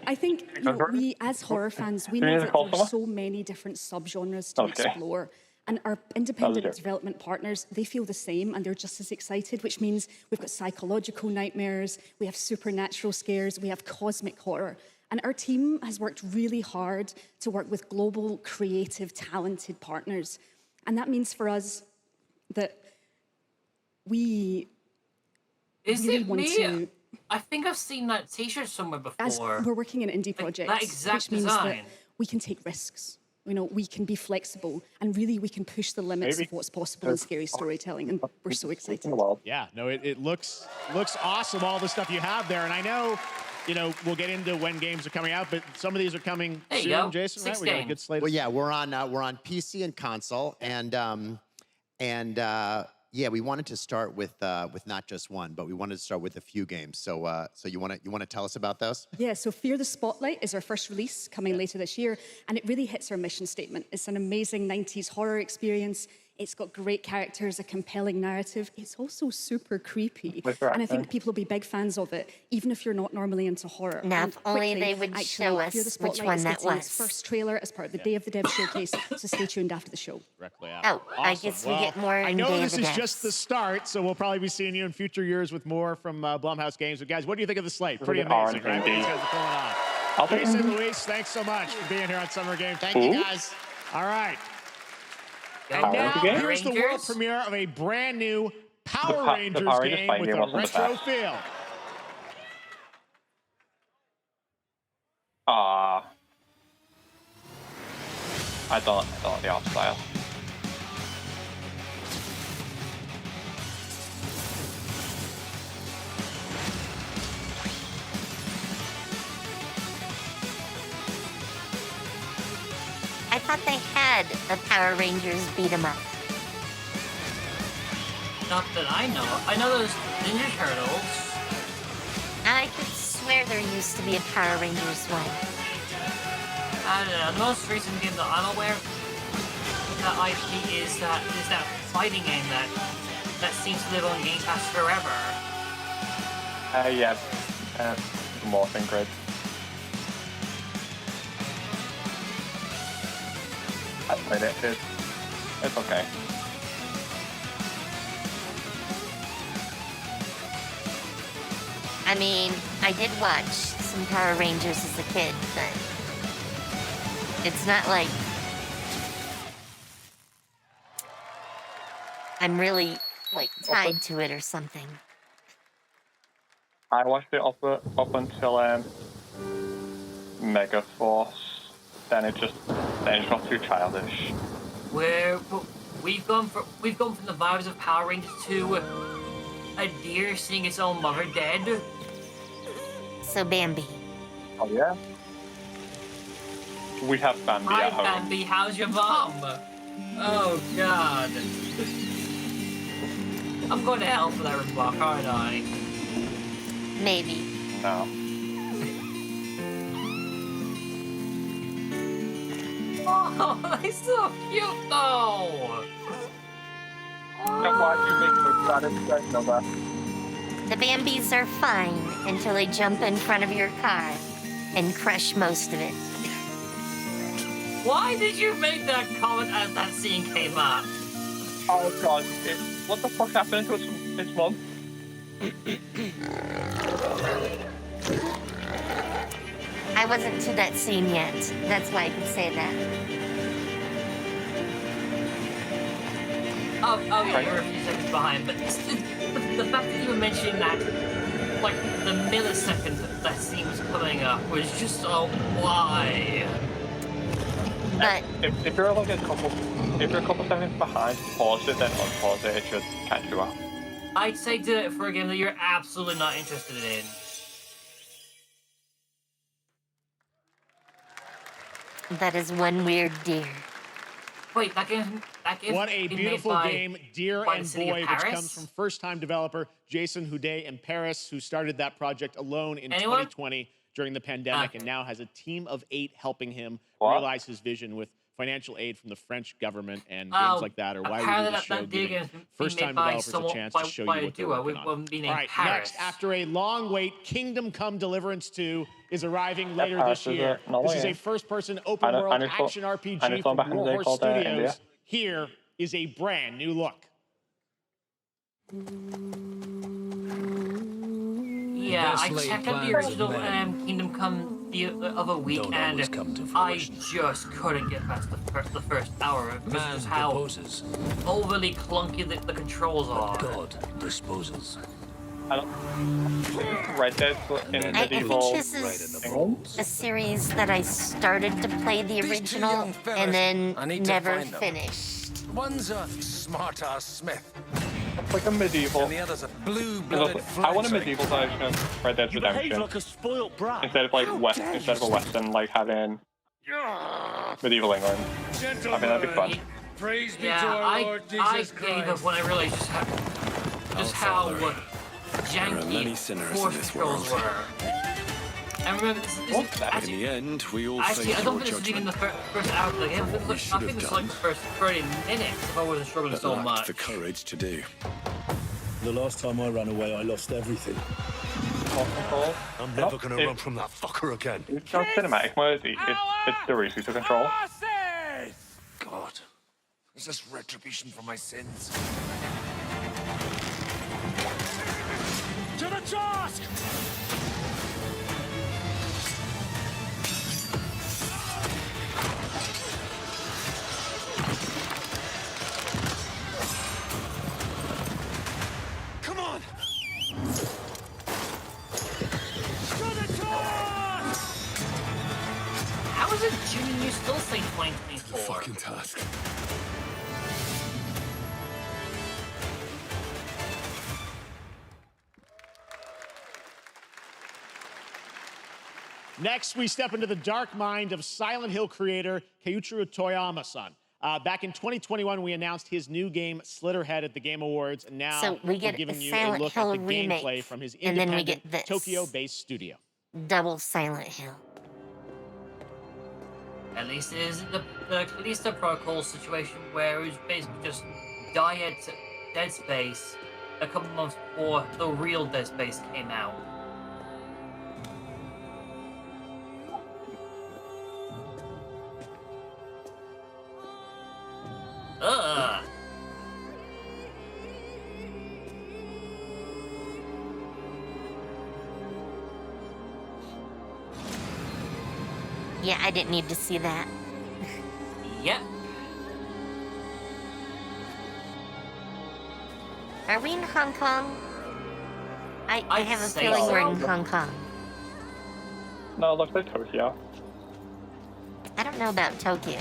I think we, as horror fans, we know that there's so many different subgenres to explore. And our independent development partners, they feel the same and they're just as excited, which means we've got psychological nightmares, we have supernatural scares, we have cosmic horror. And our team has worked really hard to work with global, creative, talented partners. And that means for us that we really want to... I think I've seen that t-shirt somewhere before. As we're working in indie projects, that exact which means design. that we can take risks. You know, we can be flexible, and really we can push the limits of what's possible in scary storytelling, and we're so excited. Yeah, no, it looks awesome, all the stuff you have there. And I know, you know, we'll get into when games are coming out, but some of these are coming soon, Jason, right? We got a good slate. Well, yeah, we're on PC and console, yeah, we wanted to start with not just one, but we wanted to start with a few games. So you want to tell us about those? Yeah, so Fear the Spotlight is our first release coming later this year, and it really hits our mission statement. It's an amazing 90s horror experience. It's got great characters, a compelling narrative. It's also super creepy, and I think people will be big fans of it, even if you're not normally into horror. Now, And if only quickly, they would actually, show us Fear the which Spotlight one is that getting its was. first trailer as part of the Day of the Dev showcase, so stay tuned after the show. Directly Oh, I guess we get more I in know Day of this the is Dead. just the start, so we'll probably be seeing you in future years with more from Blumhouse Games. But guys, what do you think of the slate? Pretty amazing, right? What these guys are pulling off. Jason, Luis, thanks so much for being here on Summer Game. Thank you, guys. All right. And Power now, Rangers? here's the world premiere of a brand new Power The Rangers Power Rangers game fight with game a wasn't the retro best. feel. I don't like the art style. I thought they had a Power Rangers beat 'em up. Not that I know. I know those Ninja Turtles. I could swear there used to be a Power Rangers one. I don't know. The most recent game that I'm aware of that IP is that fighting game that seems to live on Game Pass forever. Yeah, Morphin Grid. I played it. It's okay. I mean, I did watch some Power Rangers as a kid, but it's not like I'm really like tied to it or something. I watched it up until Mega Force. Then it just got too childish. We've gone from the vibes of Power Rangers to a deer seeing its own mother dead. So Bambi. Oh yeah. We have Bambi Hi at home. Bambi, how's your mom? Oh god. I'm going to hell for that remark, aren't I? Maybe. No. Oh, they're so cute though! Why do you make me glad it's Nova? The Bambis are fine until they jump in front of your car and crush most of it. Why did you make that comment as that scene came up? Oh god, what the fuck happened to its mom? I wasn't to that scene yet. That's why I could say that. Oh, yeah, you're a few seconds behind, but the fact that you were mentioning that, like, the millisecond that scene was coming up was just, why? But if you're like a couple seconds behind, pause it, then unpause it. It should catch you up. I'd say do it for a game that you're absolutely not interested in. That is one weird deer. Wait, that game. What a beautiful game, Deer by and the city Boy, of which Paris? comes from first-time developer Jason Houdet in Paris, who started that project alone in Anyone? 2020 during the pandemic, and now has a team of 8 helping him What? realize his vision with financial aid from the French government, and games like that are why we do apparently the show, that deer giving game's been first-time made by developers a someone- chance by- to show by you a what they're duo working with on. one being All right, Paris. next, after a long wait, Kingdom Come Deliverance 2 is arriving later Paris this is year. a- no This is way. a first-person I open-world know some- action I know RPG some from back in the day Warhorse called, Studios. India. Here is a brand new look. Yeah, best I laid checked out the plans of original men Kingdom Come the other week, don't and always come to I fruition. just couldn't get past the first hour because Man of how proposes, overly clunky the controls are. God disposes. I don't. Red Dead in I think medieval this is England. a series that I started to play the original and then never finished. One's a smart-ass smith, It's like a medieval. and the other's a blue-blooded I want a medieval version of Red Dead Redemption a spoiled brat. instead of like instead of a Western, like having medieval England. I think that'd be fun. Praise be Yeah, to our I Lord gave Jesus up Christ. when I realized just how many janky sinners force in this controls world. were. And remember, this is In actually, the end, we all actually, face I don't your think this is even judgment. the first hour of the game. I think it's like the first 30 minutes if I wasn't struggling But so lacked much. the courage to do. The last time I ran away, I lost everything. I'm never gonna run from that fucker again. It's not cinematic mode. It's the easy to control. God, is this retribution for my sins? To the task! Come on! How is it June you still say 2024? Fucking task. Next, we step into the dark mind of Silent Hill creator Keiichiro Toyama-san. Back in 2021, we announced his new game, Slitterhead, at the Game Awards, and now So we get we're giving a you a Silent look Hill at the remake, gameplay from his and then we independent get this. Tokyo-based studio. Double Silent Hill. At least it isn't the Callisto Protocol situation where it was basically just Dead Space a couple months before the real Dead Space came out. Ugh. Yeah, I didn't need to see that. Yep. Are we in Hong Kong? I I'd have a say feeling we're so. in Hong Kong. No, it looks like Tokyo. I don't know about Tokyo.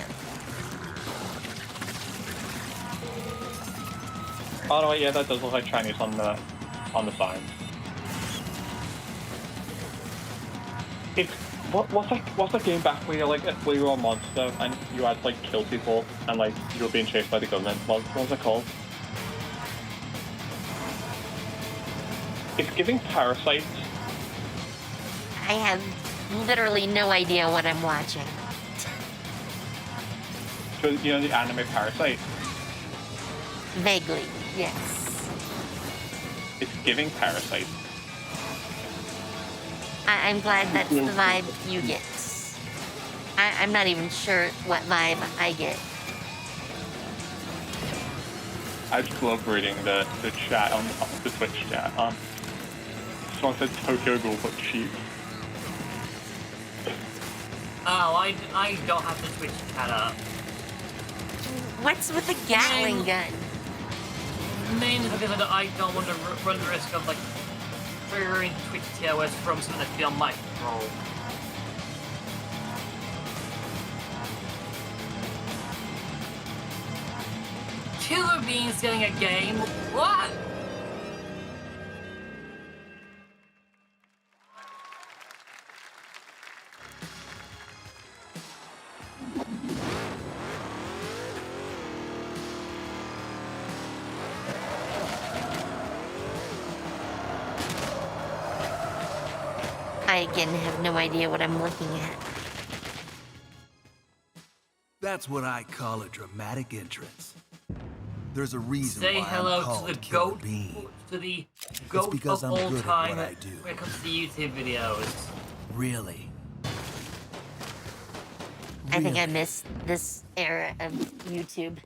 Oh no, yeah, that does look like Chinese on the sign. It's what's that game back where you're like where you were a monster and you had to like kill people and like you were being chased by the government? What was it called? It's giving Parasite. I have literally no idea what I'm watching. You know the anime Parasite. Vaguely, yes. It's giving Parasite. I'm glad that's the vibe you get. I'm not even sure what vibe I get. I just love reading the chat on the Twitch chat. Someone said Tokyo Ghoul but cheap. Oh, I don't have the Twitch chat up. What's with the Gatling gun? Mainly because I don't want to run the risk of like triggering Twitch TOS from something that's beyond my control. Killer Beans getting a game? What? I again have no idea what I'm looking at. That's what I call a dramatic entrance. There's a reason Say why hello I'm called to the Killer goat, Bean. to the It's goat because of I'm all good at time what I do. when it comes to YouTube videos. Really? I think I missed this era of YouTube.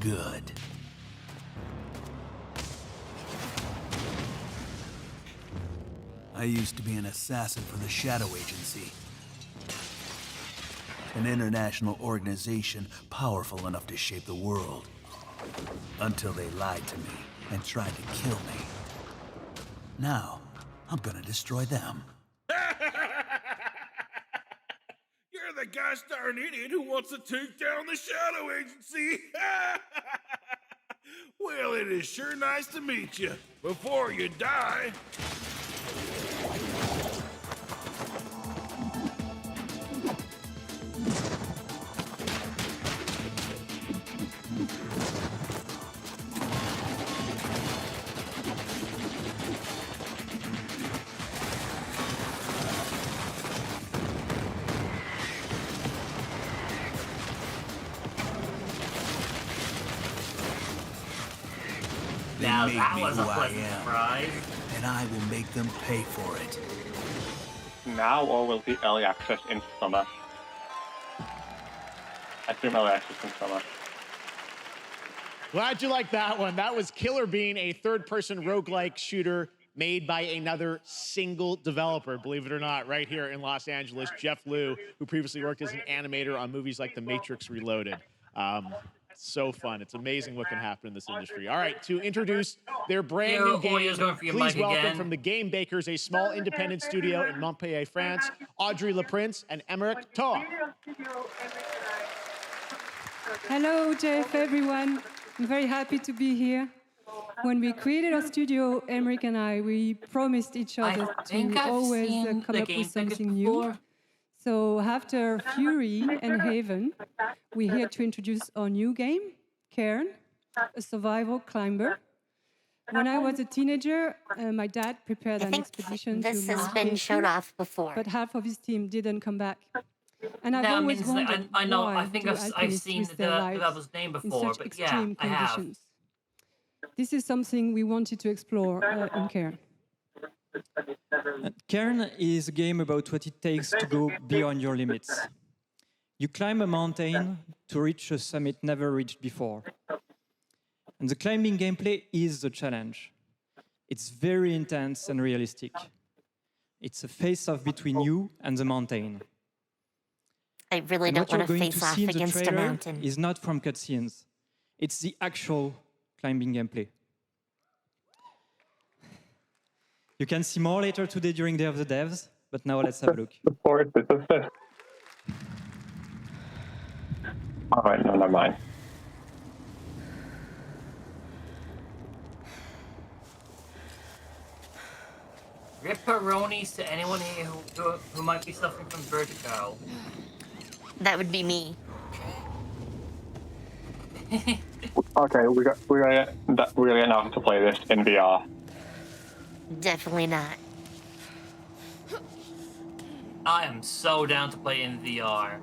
Good. I used to be an assassin for the Shadow Agency. An international organization powerful enough to shape the world. Until they lied to me and tried to kill me. Now, I'm gonna destroy them. You're the gosh darn idiot who wants to take down the Shadow Agency. Well, it is sure nice to meet you. Before you die. They Now made that me was who a I pleasant am, surprise. And I will make them pay for it. Now or will be early access in summer? I assume early access in summer. Glad you liked that one. That was Killer Bean, a third-person roguelike shooter made by another single developer, believe it or not, right here in Los Angeles, Jeff Liu, who previously worked as an animator on movies like The Matrix Reloaded. So fun. It's amazing what can happen in this industry. All right, to introduce their brand new game, please welcome from the Game Bakers, a small independent studio in Montpellier, France, Audrey Laprince and Emmerich Toa. Hello, Jeff, everyone. I'm very happy to be here. When we created our studio, Emmerich and I, we promised each other to always come up with something new. So after Fury and Haven, we're here to introduce our new game, Cairn, a survival climber. When I was a teenager, my dad prepared an expedition to this has Mount been Casey, shown off before. but half of his team didn't come back. And I've No, I always mean, wondered I know. why I think do I've alpinists seen risk the their lives developer's name in before, such but yeah, extreme I have. conditions. This is something we wanted to explore in Cairn. Cairn is a game about what it takes to go beyond your limits. You climb a mountain to reach a summit never reached before. And the climbing gameplay is the challenge. It's very intense and realistic. It's a face-off between you and the mountain. I really And don't what want to you're going face to off see in the against a trailer mountain. is not from cutscenes. It's the actual climbing gameplay. You can see more later today during Day of the Devs, but now let's have a look. All right, no, never mind. Ripperonis to anyone here who might be suffering from vertigo. That would be me. Okay, we're gonna know how to play this in VR. Definitely not. I am so down to play in VR.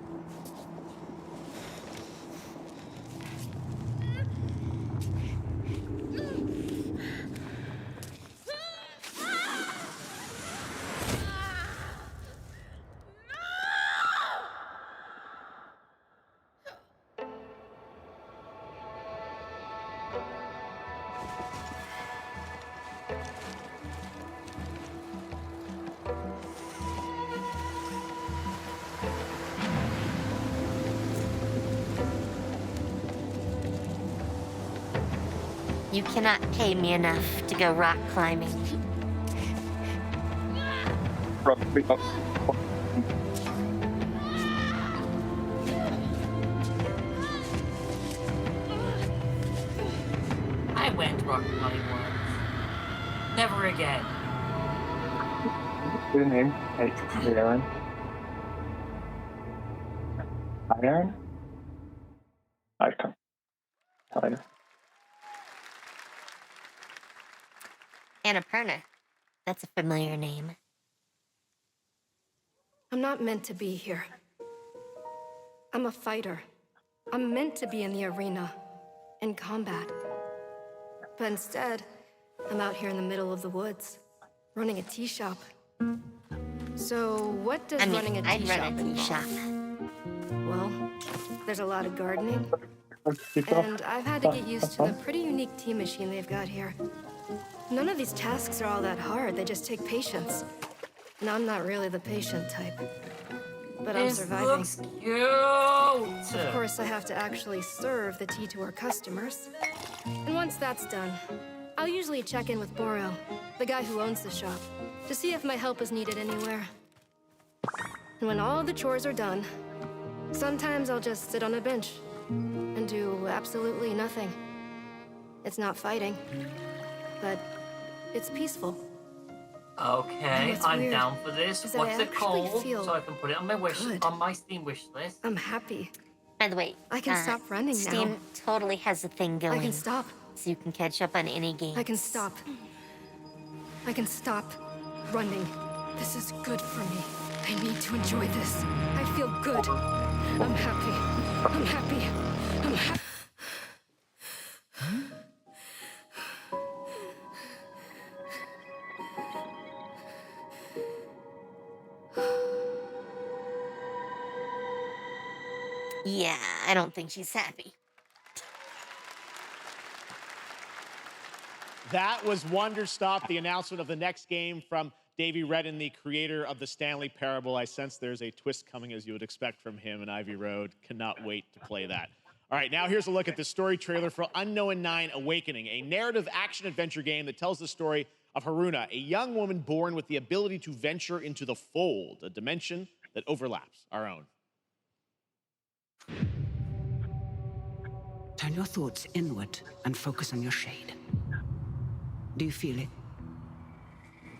You cannot pay me enough to go rock climbing. I went rock climbing once. Never again. What's your name? Hey, Aaron. Hi, Aaron. Hi, come. Hi. Annapurna. That's a familiar name. I'm not meant to be here. I'm a fighter. I'm meant to be in the arena, in combat. But instead, I'm out here in the middle of the woods, running a tea shop. So what does running a tea shop involve? Well, there's a lot of gardening, and I've had to get used to the pretty unique tea machine they've got here. None of these tasks are all that hard, they just take patience. And I'm not really the patient type. But I'm surviving. Looks cute! Of course, I have to actually serve the tea to our customers. And once that's done, I'll usually check in with Boro, the guy who owns the shop, to see if my help is needed anywhere. And when all the chores are done, sometimes I'll just sit on a bench and do absolutely nothing. It's not fighting, but it's peaceful. Okay, I'm weird down for this. is that What's I it actually called? feel So I can put it on my on my Steam wish list. I'm happy. By the way, I can stop running Steam now. totally has a thing going. I can stop. So you can catch up on any game. I can stop. I can stop running. This is good for me. I need to enjoy this. I feel good. I'm happy. I'm happy. I'm happy. Yeah, I don't think she's happy. That was Wonderstop, the announcement of the next game from Davey Redden, the creator of the Stanley Parable. I sense there's a twist coming, as you would expect from him in Ivy Road. Cannot wait to play that. All right, now here's a look at the story trailer for Unknown 9 Awakening, a narrative action-adventure game that tells the story of Haruna, a young woman born with the ability to venture into the fold, a dimension that overlaps our own. Turn your thoughts inward and focus on your shade. Do you feel it?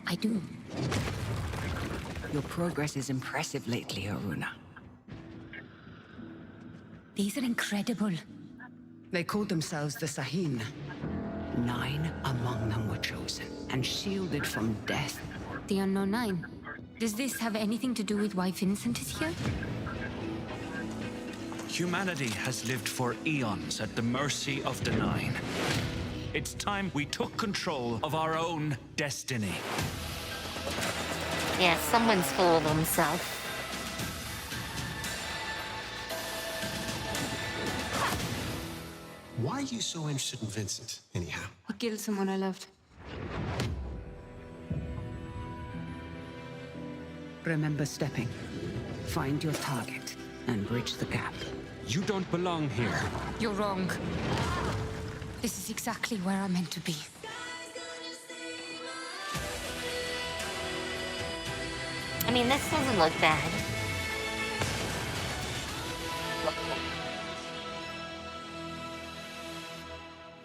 I do. Your progress is impressive lately, Haruna. These are incredible. They called themselves the Sahin. 9 among them were chosen and shielded from death. The Unknown 9. Does this have anything to do with why Vincent is here? Humanity has lived for eons at the mercy of the Nine. It's time we took control of our own destiny. Yeah, someone's full of himself. Why are you so interested in Vincent, anyhow? He killed someone I loved. Remember stepping. Find your target and bridge the gap. You don't belong here. You're wrong. This is exactly where I'm meant to be. I mean, this doesn't look bad.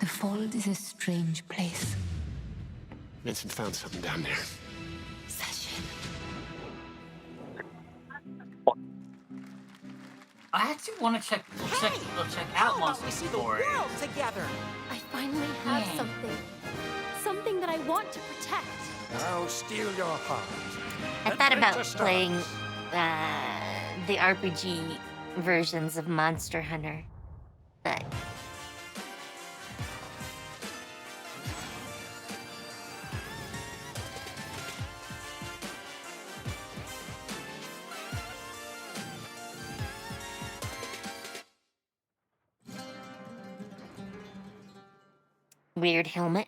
The Fold is a strange place. Vincent found something down there. I actually want to check out Monster Story. Together. I finally have something. Something that I want to protect. I'll steal your heart. I thought about playing the RPG versions of Monster Hunter, but weird helmet.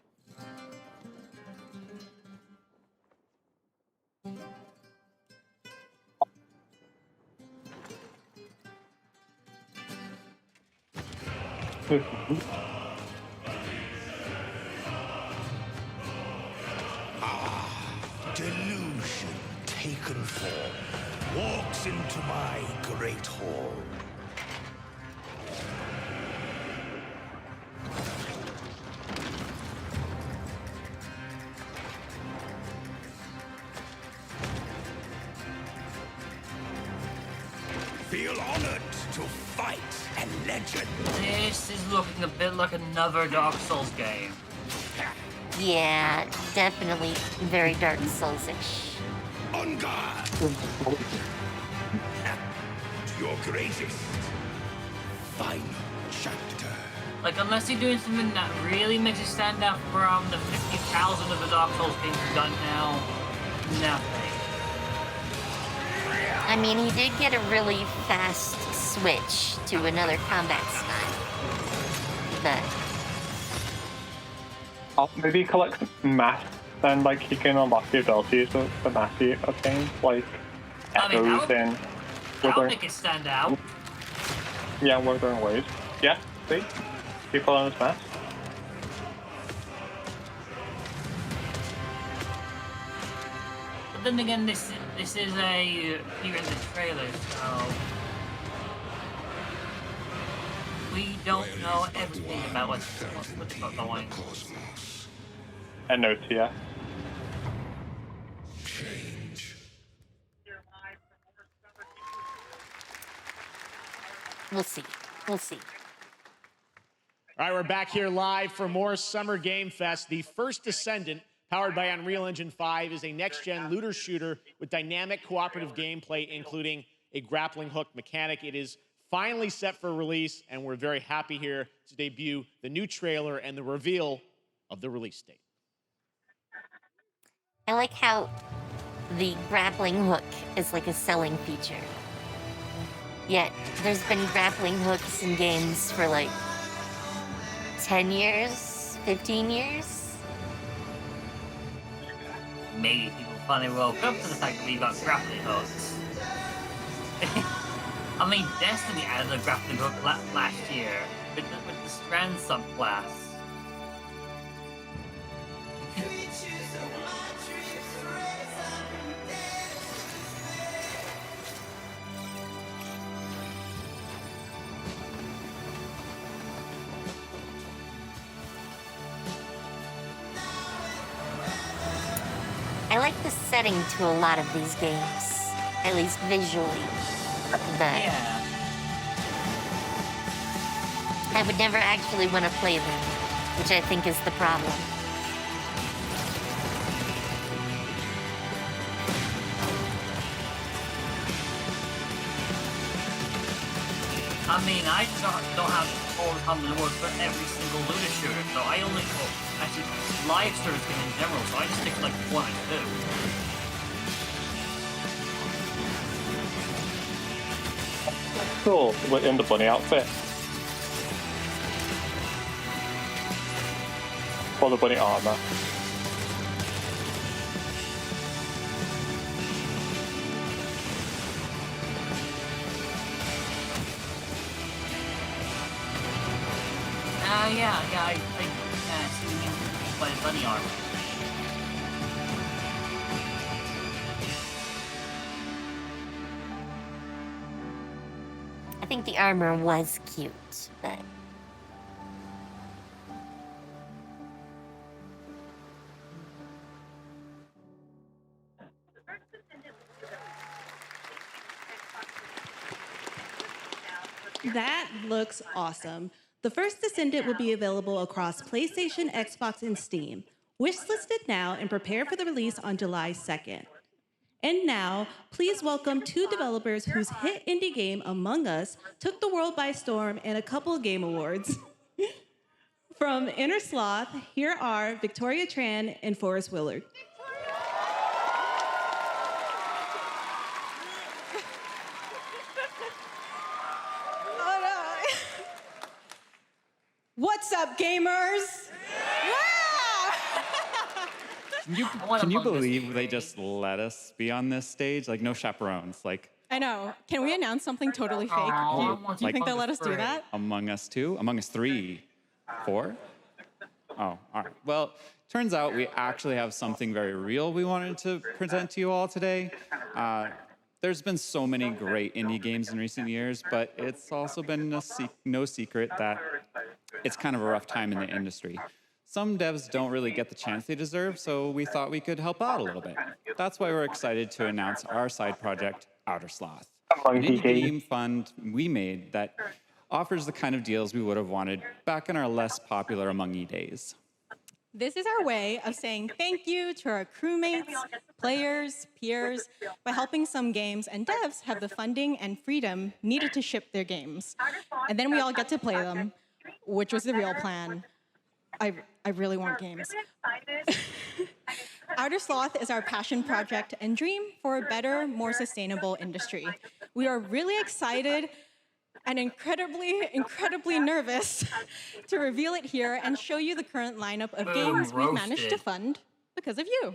Delusion taken form walks into my great hall. Feel honored to fight a legend. This is looking a bit like another Dark Souls game. Yeah, definitely very Dark Souls-ish. On guard! Your greatest final chapter. Like, unless you're doing something that really makes you stand out from the 50,000 of the Dark Souls games you've done now, nothing. I mean, he did get a really fast switch to another combat style. But maybe collect masks, and like he can unlock the abilities of the mask he obtains, like echoes and That'll make it stand out. Yeah, Wuthering Waves. Yeah, see? People on his mask. But then again, this is a here in the trailer, so we don't know everything about what's going. And no TF. we'll see. We'll see. All right, we're back here live for more Summer Game Fest. The First Descendant, powered by Unreal Engine 5, is a next-gen looter shooter with dynamic cooperative gameplay, including a grappling hook mechanic. It is finally set for release, and we're very happy here to debut the new trailer and the reveal of the release date. I like how the grappling hook is like a selling feature. Yet, there's been grappling hooks in games for like 10 years, 15 years. Maybe people finally woke up to the fact that we got grappling hooks. I mean, Destiny added a grappling hook last year with the Strand subclass. I like the setting to a lot of these games, at least visually. But I would never actually want to play them, which I think is the problem. I mean, I don't have all the time in the world for every single looter shooter, so I only actually live shooters game in general, so I just stick to like 1 and 2. Cool, in the bunny outfit. Or the bunny armor. Yeah, I see what you mean by the bunny armor. I think the armor was cute, but... That looks awesome. The First Descendant will be available across PlayStation, Xbox, and Steam. Wishlisted now and prepare for the release on July 2nd. And now, please welcome 2 developers whose hit indie game, Among Us, took the world by storm and a couple of game awards. From Inner Sloth, here are Victoria Tran and Forrest Willard. What's up, gamers? Can you believe they just let us be on this stage? Like, no chaperones. Like, I know. Can we announce something totally fake? Do you think they'll let us do that? Among Us 2? Among Us 3? 4? Oh, all right. Well, turns out we actually have something very real we wanted to present to you all today. There's been so many great indie games in recent years, but it's also been no secret that it's kind of a rough time in the industry. Some devs don't really get the chance they deserve, so we thought we could help out a little bit. That's why we're excited to announce our side project, Outer Sloth, an indie game fund we made that offers the kind of deals we would have wanted back in our less popular Among E days. This is our way of saying thank you to our crewmates, players, peers, by helping some games and devs have the funding and freedom needed to ship their games. And then we all get to play them, which was the real plan. I really want games. Outer Sloth is our passion project and dream for a better, more sustainable industry. We are really excited and incredibly nervous to reveal it here and show you the current lineup of games we've managed to fund because of you.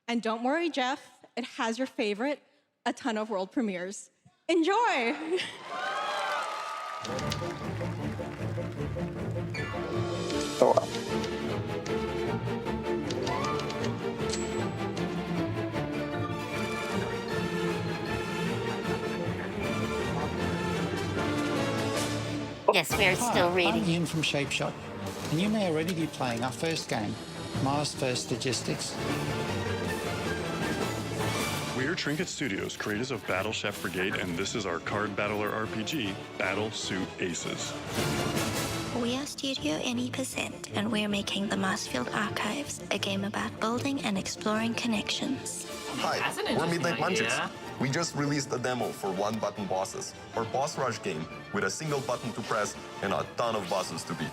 And don't worry, Jeff, it has your favorite, a ton of world premieres. Enjoy! Yes, we're still reading. I'm Ian from Shapeshot, and you may already be playing our first game, Mars First Logistics. We're Trinket Studios, creators of Battle Chef Brigade, and this is our card battler RPG, Battle Suit Aces. We are Studio NE%, and we're making the Marsfield Archives, a game about building and exploring connections. Hi, we're Midnight Munchers. We just released a demo for one-button bosses, our boss rush game with a single button to press and a ton of bosses to beat.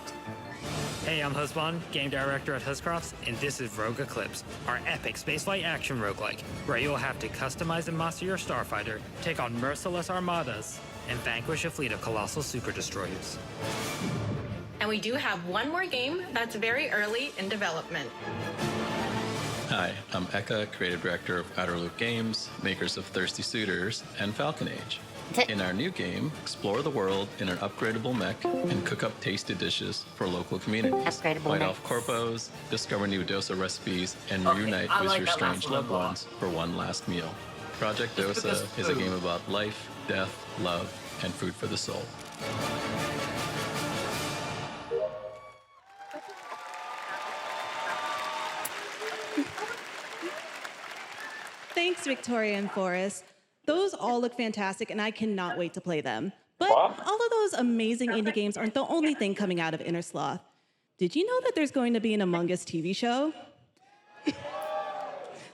Hey, I'm Husband, game director at Huscrofts, and this is Rogue Eclipse, our epic spaceflight action roguelike, where you'll have to customize and master your starfighter, take on merciless armadas, and vanquish a fleet of colossal super destroyers. And we do have one more game that's very early in development. Hi, I'm Eka, creative director of Outer Loop Games, makers of Thirsty Suitors and Falcon Age. In our new game, explore the world in an upgradable mech and cook up tasty dishes for local communities. Fight off corpos, discover new dosa recipes, and reunite with your strange loved ones for one last meal. Project Dosa is a game about life, death, love, and food for the soul. Thanks, Victoria and Forrest. Those all look fantastic, and I cannot wait to play them. But all of those amazing indie games aren't the only thing coming out of Inner Sloth. Did you know that there's going to be an Among Us TV show?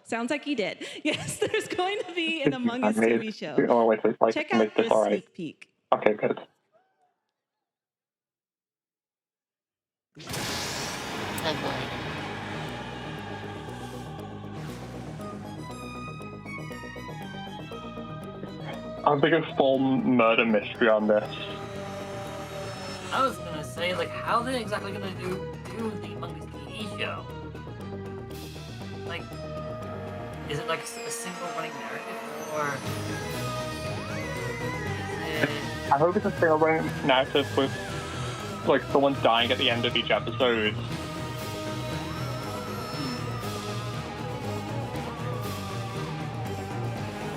Sounds like you did. Yes, there's going to be an Among Us TV show. Check out this sneak peek. Okay, good. Oh boy. I'm thinking full murder mystery on this. I was gonna say, like, how are they exactly gonna do the Among Us TV show? Like, is it like a single running narrative, or is it... I hope it's a single running narrative with, like, someone dying at the end of each episode.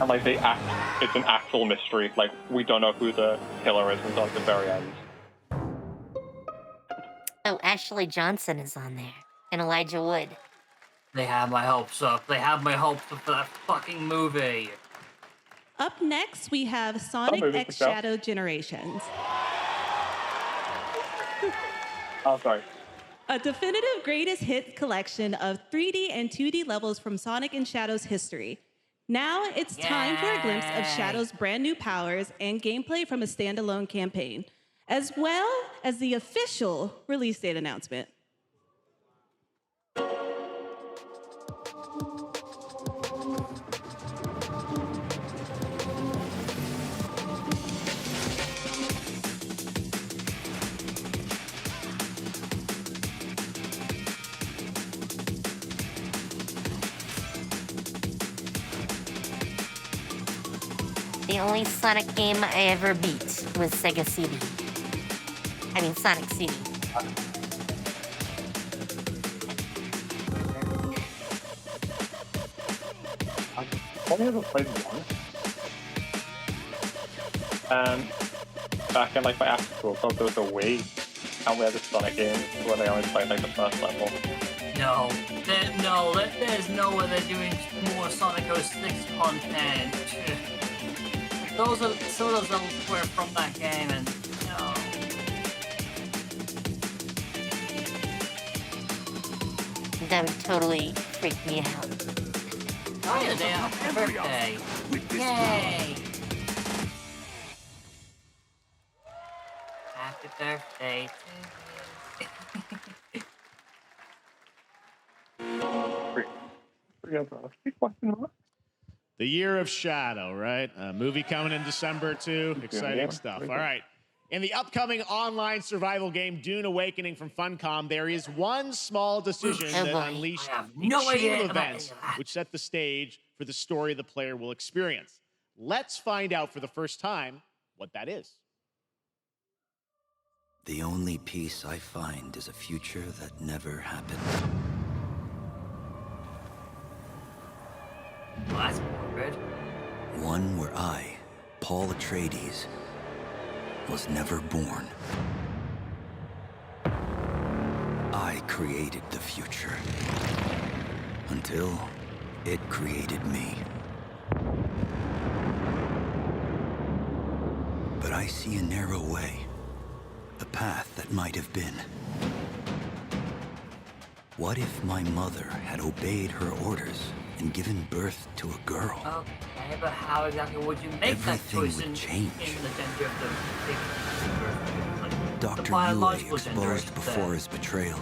And like it's an actual mystery. Like we don't know who the killer is until the very end. Oh, Ashley Johnson is on there, and Elijah Wood. They have my hopes up. They have my hopes up for that fucking movie. Up next, we have Sonic X Shadow Generations. Oh, sorry. A definitive greatest hits collection of 3D and 2D levels from Sonic and Shadow's history. Now it's time for a glimpse of Shadow's brand new powers and gameplay from a standalone campaign, as well as the official release date announcement. The only Sonic game I ever beat was Sega CD. I mean, Sonic CD. I've only ever played one. Back in like my after school club, there was a Wii, and we had the Sonic games where they only played like the first level. No, there's no way they're doing more Sonic 06 content. Those are some of those levels were from that game, and no. That would totally freak me out. Oh, yeah, day after my birthday. Yay! Happy birthday The Year of Shadow, right? A movie coming in December too. Exciting stuff. All right. In the upcoming online survival game Dune Awakening from Funcom, there is one small decision that unleashed a chain of events which set the stage for the story the player will experience. Let's find out for the first time what that is. The only peace I find is a future that never happened. Well, that's good. One where I, Paul Atreides, was never born. I created the future until it created me. But I see a narrow way, a path that might have been. What if my mother had obeyed her orders and given birth to a girl? Okay, but how exactly would you make that choice in the gender of the Dr. Yue exposed before his betrayal.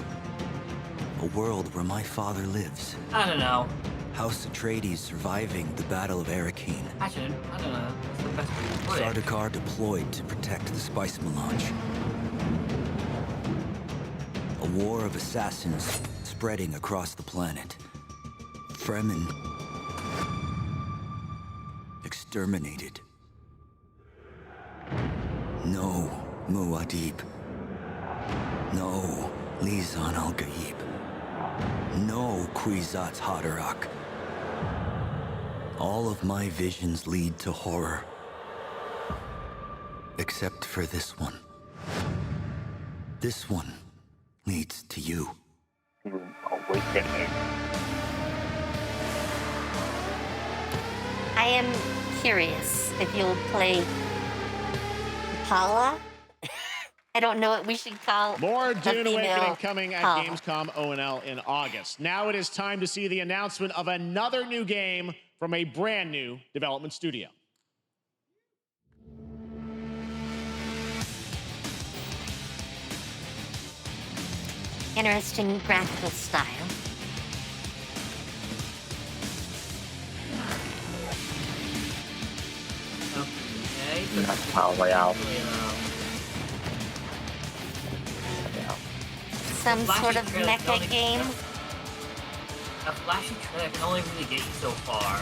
A world where my father lives. I don't know. House Atreides surviving the Battle of Arrakeen. Actually, I don't know. That's the best way to put it. Sardaukar deployed to protect the spice melange. A war of assassins spreading across the planet. Fremen exterminated. No Muad'Dib. No Lisan al-Gaib. No Kwisatz Haderach. All of my visions lead to horror. Except for this one. This one leads to you. Awakening. I am curious if you'll play Paula. I don't know what we should call More a Dune Awakening female coming at Paula. Gamescom ONL in August. Now it is time to see the announcement of another new game from a brand new development studio. Interesting graphical style. Okay. That's Battle Royale. Some sort of mecha game. A flashy trailer can only really get you so far.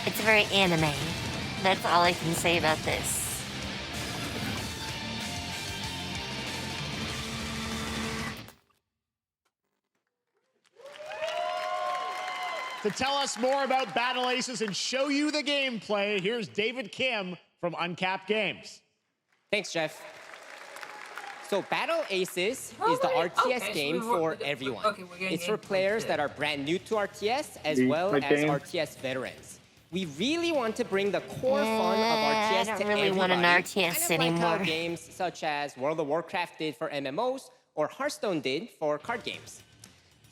It's very anime. That's all I can say about this. To tell us more about Battle Aces and show you the gameplay, here's David Kim from Uncapped Games. Thanks, Jeff. So Battle Aces is the RTS game for everyone. It's for players that are brand new to RTS as well as RTS veterans. We really want to bring the core fun of RTS to everybody. I don't really want an RTS kind of anymore. Like how games such as World of Warcraft did for MMOs or Hearthstone did for card games.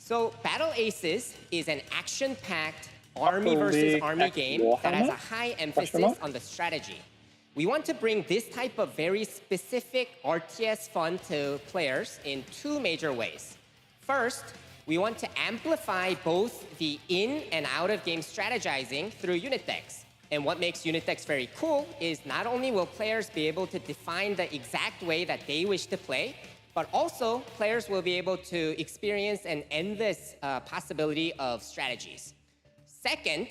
So Battle Aces is an action-packed army versus army game that has a high emphasis on the strategy. We want to bring this type of very specific RTS fun to players in two major ways. First, we want to amplify both the in and out of game strategizing through unit decks. And what makes unit decks very cool is not only will players be able to define the exact way that they wish to play, but also players will be able to experience an endless possibility of strategies. Second,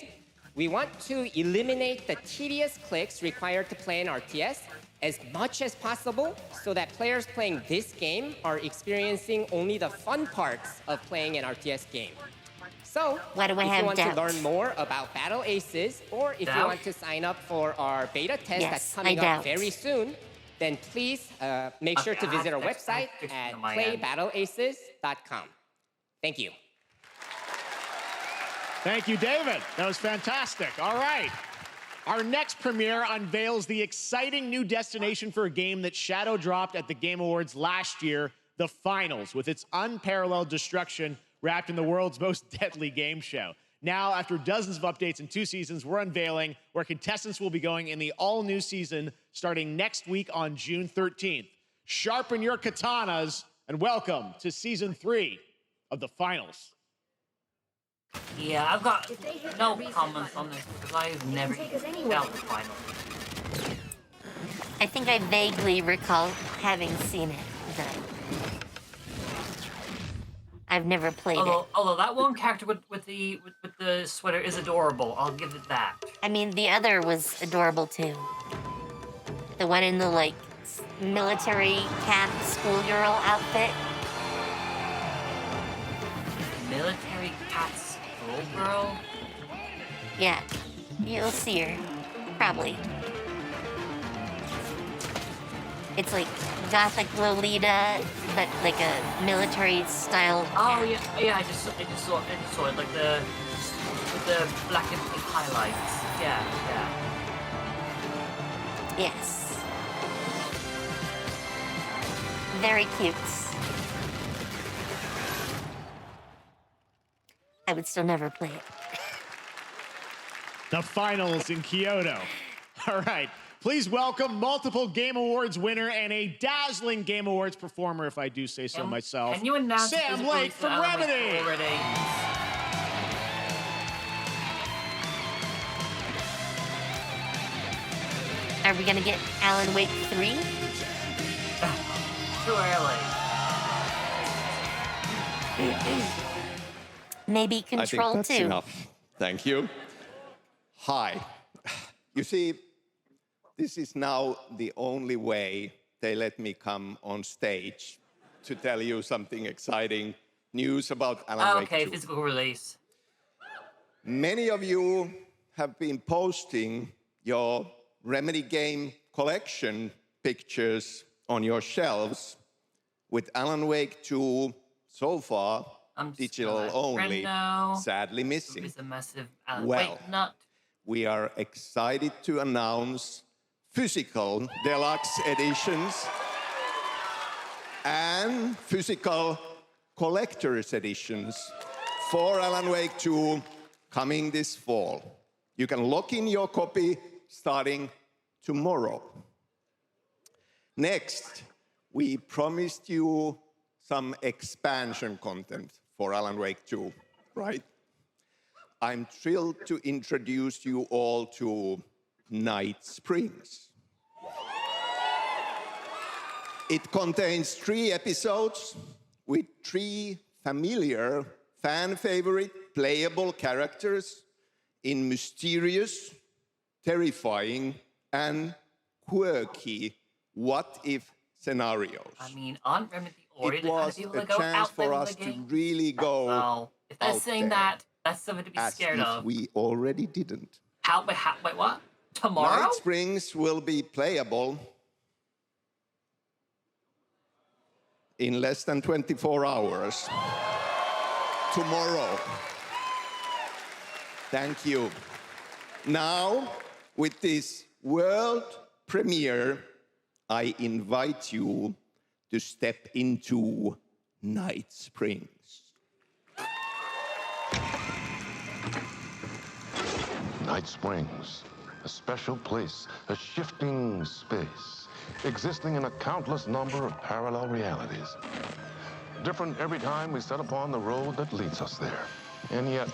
we want to eliminate the tedious clicks required to play an RTS as much as possible so that players playing this game are experiencing only the fun parts of playing an RTS game. So, Why do I if have you want doubts? to learn more about Battle Aces, or if you want to sign up for our beta test Yes, that's I coming up doubt. very soon, then please make sure to visit our website at playbattleaces.com. Thank you. Thank you, David. That was fantastic. All right. Our next premiere unveils the exciting new destination for a game that Shadow dropped at the Game Awards last year, the Finals, with its unparalleled destruction wrapped in the world's most deadly game show. Now, after dozens of updates in 2 seasons, we're unveiling where contestants will be going in the all-new season starting next week on June 13th. Sharpen your katanas and welcome to Season 3 of the Finals. Yeah, I've got no comments on this because I've never even felt the final. I think I vaguely recall having seen it, though. I've never played it. Although that one character with the sweater is adorable, I'll give it that. I mean, the other was adorable too. The one in the like military camp schoolgirl outfit. Military cat schoolgirl? Yeah, you'll see her, probably. It's like gothic Lolita, but like a military style. Oh yeah, I just saw it like the black and pink highlights. Yeah. Yes. Very cute. I would still never play it. The Finals in Kyoto. All right. Please welcome multiple Game Awards winner and a dazzling Game Awards performer, if I do say so myself, Can you announce Sam Lake from Remedy. Are we gonna get Alan Wake 3? Too early. Maybe Control I think that's 2. enough. Thank you. Hi. You see, this is now the only way they let me come on stage to tell you something exciting news about Alan Wake 2. Okay, physical release. Many of you have been posting your Remedy game collection pictures on your shelves with Alan Wake 2 so far digital only, sadly missing. It's a massive Alan Well, Wake nut. we are excited to announce physical deluxe editions and physical collector's editions for Alan Wake 2 coming this fall. You can lock in your copy starting tomorrow. Next, we promised you some expansion content for Alan Wake 2, right? I'm thrilled to introduce you all to Night Springs. It contains 3 episodes with 3 familiar, fan-favorite, playable characters in mysterious, terrifying, and quirky what-if scenarios. I mean, on Remedy already It was a chance for us to really go Well, if they're out saying there, that, that's something to be as scared if of. we already didn't. Wait, what? Tomorrow? Night Springs will be playable in less than 24 hours. Tomorrow. Thank you. Now, with this world premiere, I invite you to step into Night Springs. Night Springs, a special place, a shifting space, existing in a countless number of parallel realities. different every time we set upon the road that leads us there, and yet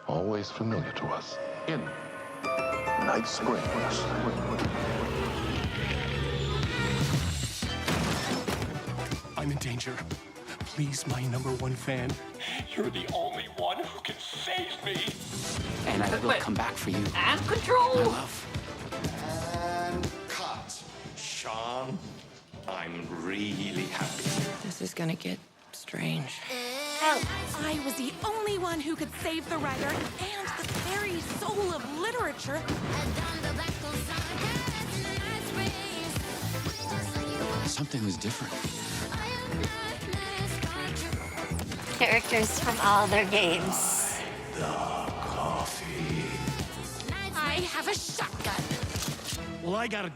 always familiar to us in Night Springs. I'm in danger. Please, my #1 fan. You're the only one who can save me. And I will come back for you. And control. My love. And cut. Sean, I'm really happy. This is gonna get strange. I was the only one who could save the writer and the very soul of literature. Something was different. Characters from all their games. I have a shotgun. Well, I gotta...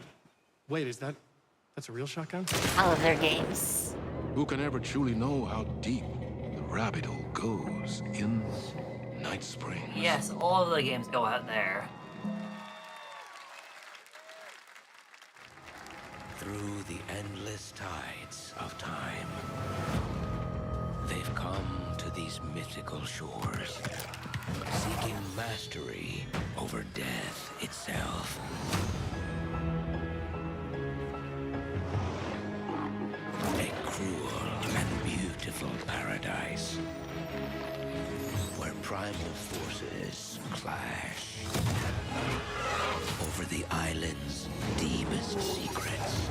Wait, that's a real shotgun? All of their games. Who can ever truly know how deep the rabbit hole goes in Night Springs? Yes, all of the games go out there. Through the endless tides of time, they've come to these mythical shores, seeking mastery over death itself. A cruel and beautiful paradise, where primal forces clash over the island's deepest secrets,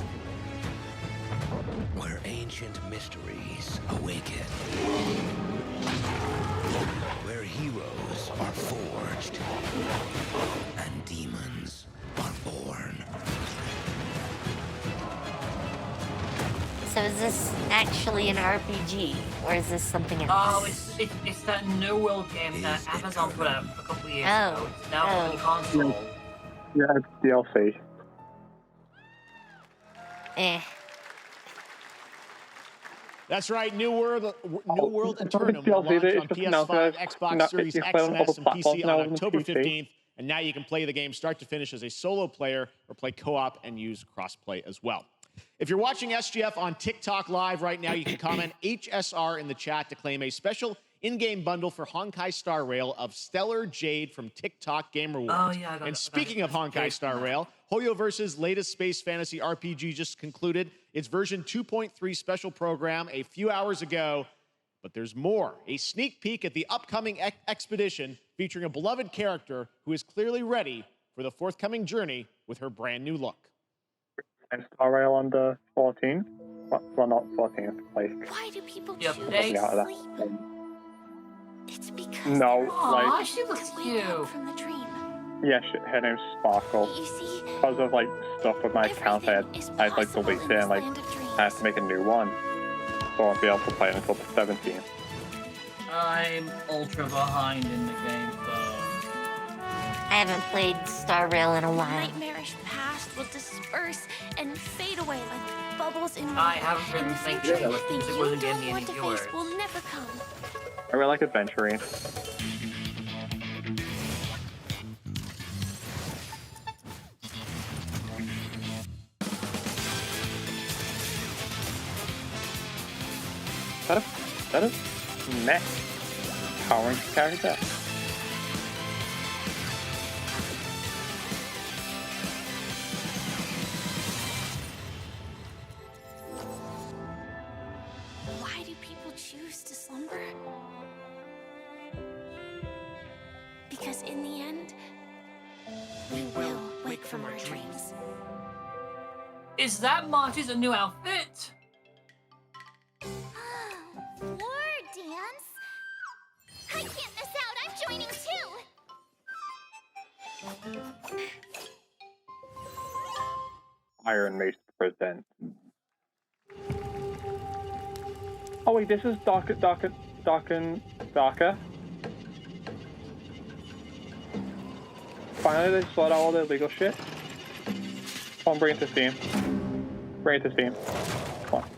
where ancient mysteries awaken, where heroes are forged and demons are born. So is this actually an RPG, or is this something else? Oh, it's that New World game that Amazon put out a couple of years ago. It's now on console. Yeah, it's DLC. That's right, New World Eternum will launch on PS5, Xbox Series X and S, and PC on October 15th. And now you can play the game start to finish as a solo player or play co-op and use crossplay as well. If you're watching SGF on TikTok Live right now, you can comment HSR in the chat to claim a special in-game bundle for Honkai Star Rail of Stellar Jade from TikTok Game Rewards. Oh, yeah, I got and it. speaking of Honkai Star Rail, Hoyoverse's latest space fantasy RPG just concluded its version 2.3 special program a few hours ago. But there's more. A sneak peek at the upcoming expedition featuring a beloved character who is clearly ready for the forthcoming journey with her brand new look. And Star Rail on the 14th? Well, not 14th, like... Why do people Yep, choose they to out of sleep? that. It's because No, they're Aw, like... she looks wake cute. up from the dream. Yeah, her name's Sparkle. You see, Because of, like, stuff with my account, I had like, deleted it and, like, I had to make a new one. So I won't be able to play it until the 17th. I'm ultra behind in the game, though. I haven't played Star Rail in a the while. nightmarish past will disperse and fade away like bubbles in water. I haven't been and the thinking future about it. that It wasn't you getting don't me want any to viewers. face will never come. I really like adventuring. That is mech powering character. Why do people choose to slumber? Because in the end, we will wake from our dreams. Is that Monty's new outfit? War dance? I can't miss out. I'm joining too. Iron Mace presents. Oh wait, this is Darker. Finally, they sorted out all their legal shit. Come on, bring it to Steam. Bring it to Steam. Come on.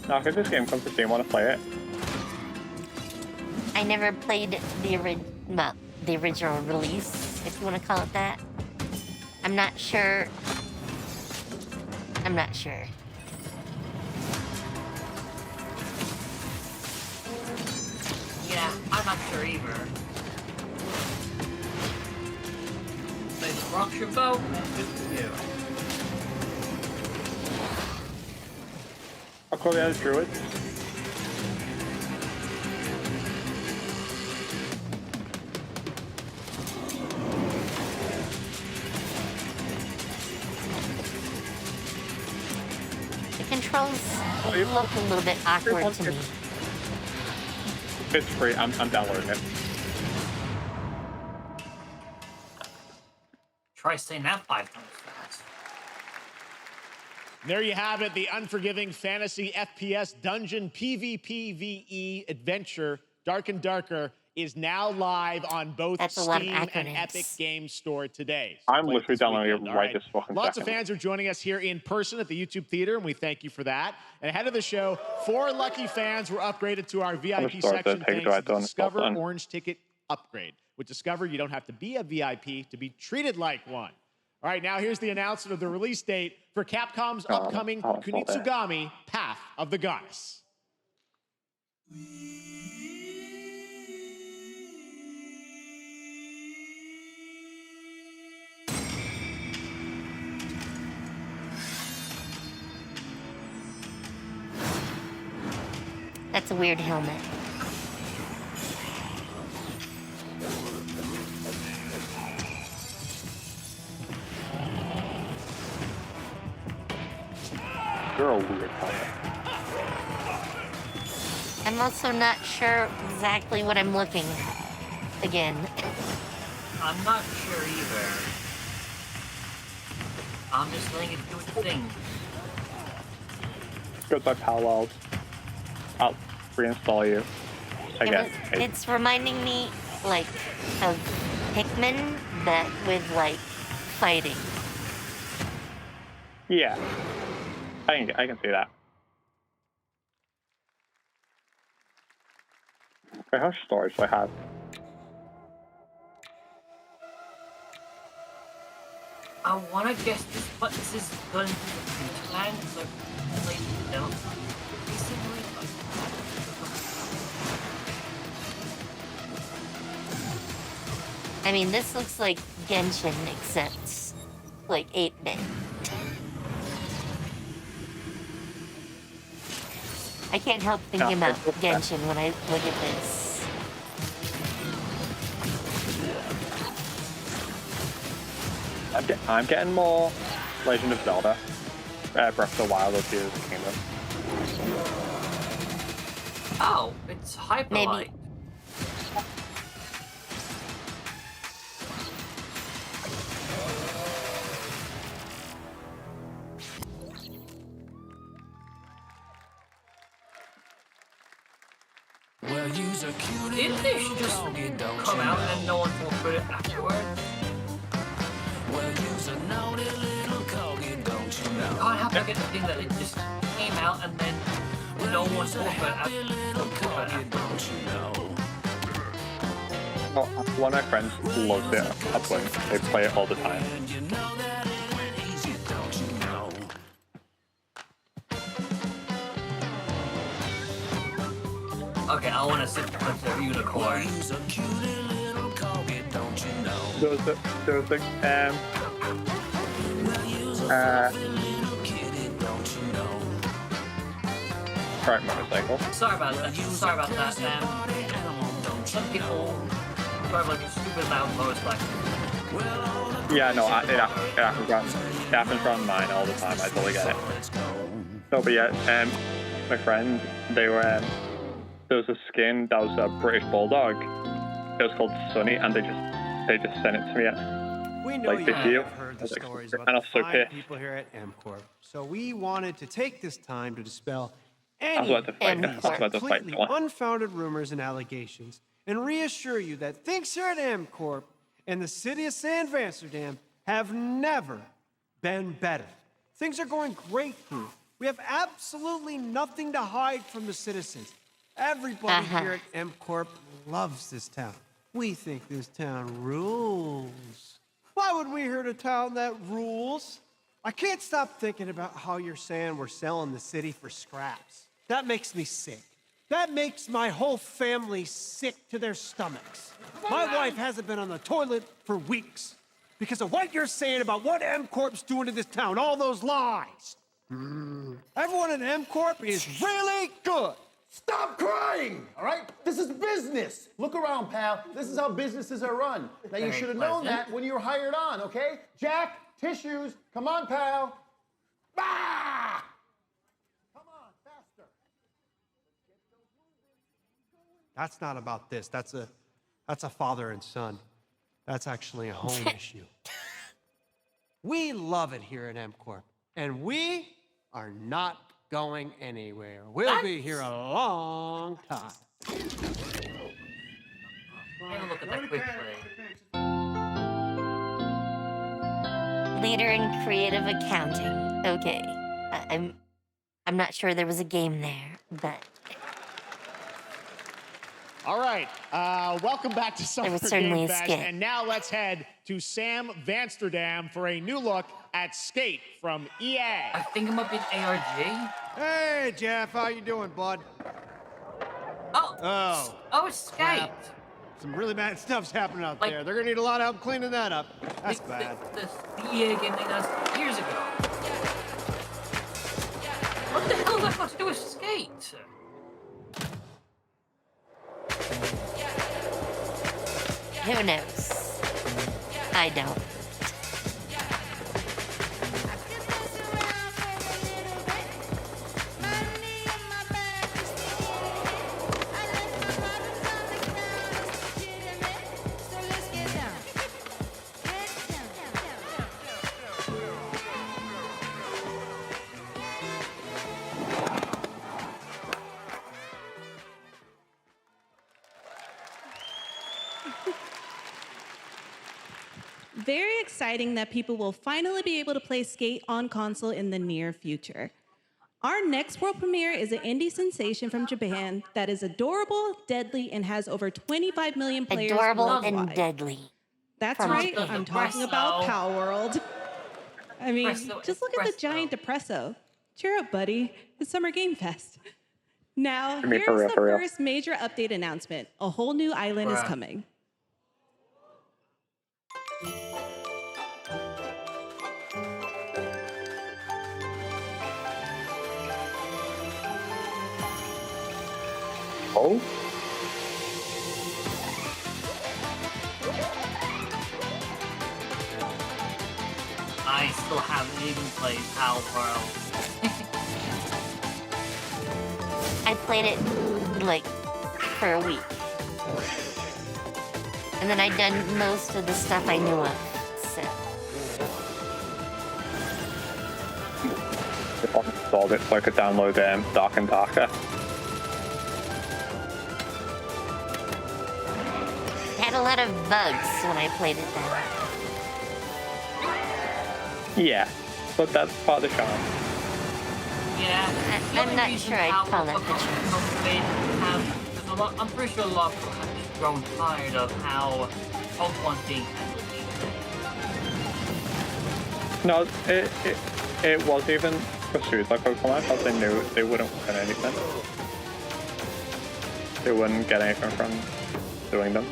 Now, if this game comes to Steam, want to play it? I never played the original release, if you want to call it that. I'm not sure. I'm not sure. Yeah, I'm not sure either. But if it rocks your boat, good for you. I'll call the other druid. The controls look a little bit awkward to me. It's free. I'm downloading it. Try saying that 5 times fast. There you have it, the unforgiving fantasy FPS dungeon PvPvE adventure, Dark and Darker, is now live on both Steam and Epic Games Store today. So I'm literally downloading it right this fucking Lots second. of fans are joining us here in person at the YouTube Theater, and we thank you for that. And ahead of the show, 4 lucky fans were upgraded to our VIP section thanks to the Discover Orange Ticket upgrade. With Discover, you don't have to be a VIP to be treated like one. All right, now here's the announcement of the release date for Capcom's upcoming Kunitsugami Path of the Goddess. That's a weird helmet. You're a weird helmet. I'm also not sure exactly what I'm looking again. I'm not sure either. I'm just letting it do its thing. Goodbye, Pal. I'll reinstall you again. It's reminding me, like, of Pikmin, but with, like, fighting. Yeah. I can see that. Okay, how much storage do I have? I wanna guess this is done to the hinterland, so played the Delta recently. I mean, this looks like Genshin, except, like, 8-bit. I can't help thinking about Genshin when I look at this. I'm getting more Legend of Zelda. Breath of the Wild or Tears of the Kingdom. Oh, it's Hyperlight. Didn't this just come out and no one will put it afterwards? Can't have like a thing that it just came out and then no one thought about it afterwards. Well, one of my friends loves it upload. They play it all the time. Okay, I want to sit with the unicorn. Right, motorcycle. Sorry about that. Sorry about that, man. Some people drive like a stupid loud motorcycle. Yeah, no, it happens around mine all the time. I totally get it. No, but yeah, my friend, they were there was a skin that was a British Bulldog. It was called Sunny, and they just sent it to me. We know like you this year. have heard the stories about And I the was so fine pissed. people here at MCorp, so we wanted to take this time to dispel I was any about to fight. I was about to fight. completely unfounded rumors and allegations, and reassure you that things here at MCorp and the city of San Amsterdam have never been better. Things are going great here. We have absolutely nothing to hide from the citizens. Everybody here at M Corp loves this town. We think this town rules. Why would we hurt a town that rules? I can't stop thinking about how you're saying we're selling the city for scraps. That makes me sick. That makes my whole family sick to their stomachs. My wife hasn't been on the toilet for weeks because of what you're saying about what M Corp's doing to this town, all those lies. Everyone in M Corp is really good. Stop crying, all right? This is business. Look around, pal. This is how businesses are run. Now, you should have known that when you were hired on, okay? Jack, tissues. Come on, pal. Ah! Come on, faster. That's not about this. That's a father and son. That's actually a home issue. We love it here at M Corp, and we are not going anywhere. We'll be here a long time. Look at that quick play. Leader in creative accounting. Okay. I'm not sure there was a game there, but All right, welcome back to Summer was certainly Game a Fest, skit. and now let's head to Sam Vansterdam for a new look at Skate from EA. I think it might be an ARG. Hey, Jeff, how you doing, bud? Oh, it's Skate. Crap. Some really bad stuff's happening out there. They're gonna need a lot of help cleaning that up. That's bad. The EA game they announced years ago. What the hell does that got to do with Skate? who knows? I don't. Very exciting that people will finally be able to play Skate on console in the near future. Our next world premiere is an indie sensation from Japan that is adorable, deadly, and has over 25 million players Adorable worldwide. and deadly. That's From right, Japan. I'm talking about Power World. I mean, Depresso, just look at the giant Depresso. Cheer up, buddy. It's Summer Game Fest. Now, here's the first major update announcement. A whole new island is coming. Oh? I still haven't even played Power World. I played it, like, for a week. And then I'd done most of the stuff I knew of, so. I installed it so I could download Dark and Darker. It had a lot of bugs when I played it then. Yeah, but that's part of the charm. Yeah. I'm not sure I'd call that the charm. I'm pretty sure a lot of people have just grown tired of how Pokemon's being handled these days. No, it was even pursued by Pokemon. I thought they knew they wouldn't win anything. They wouldn't get anything from doing them.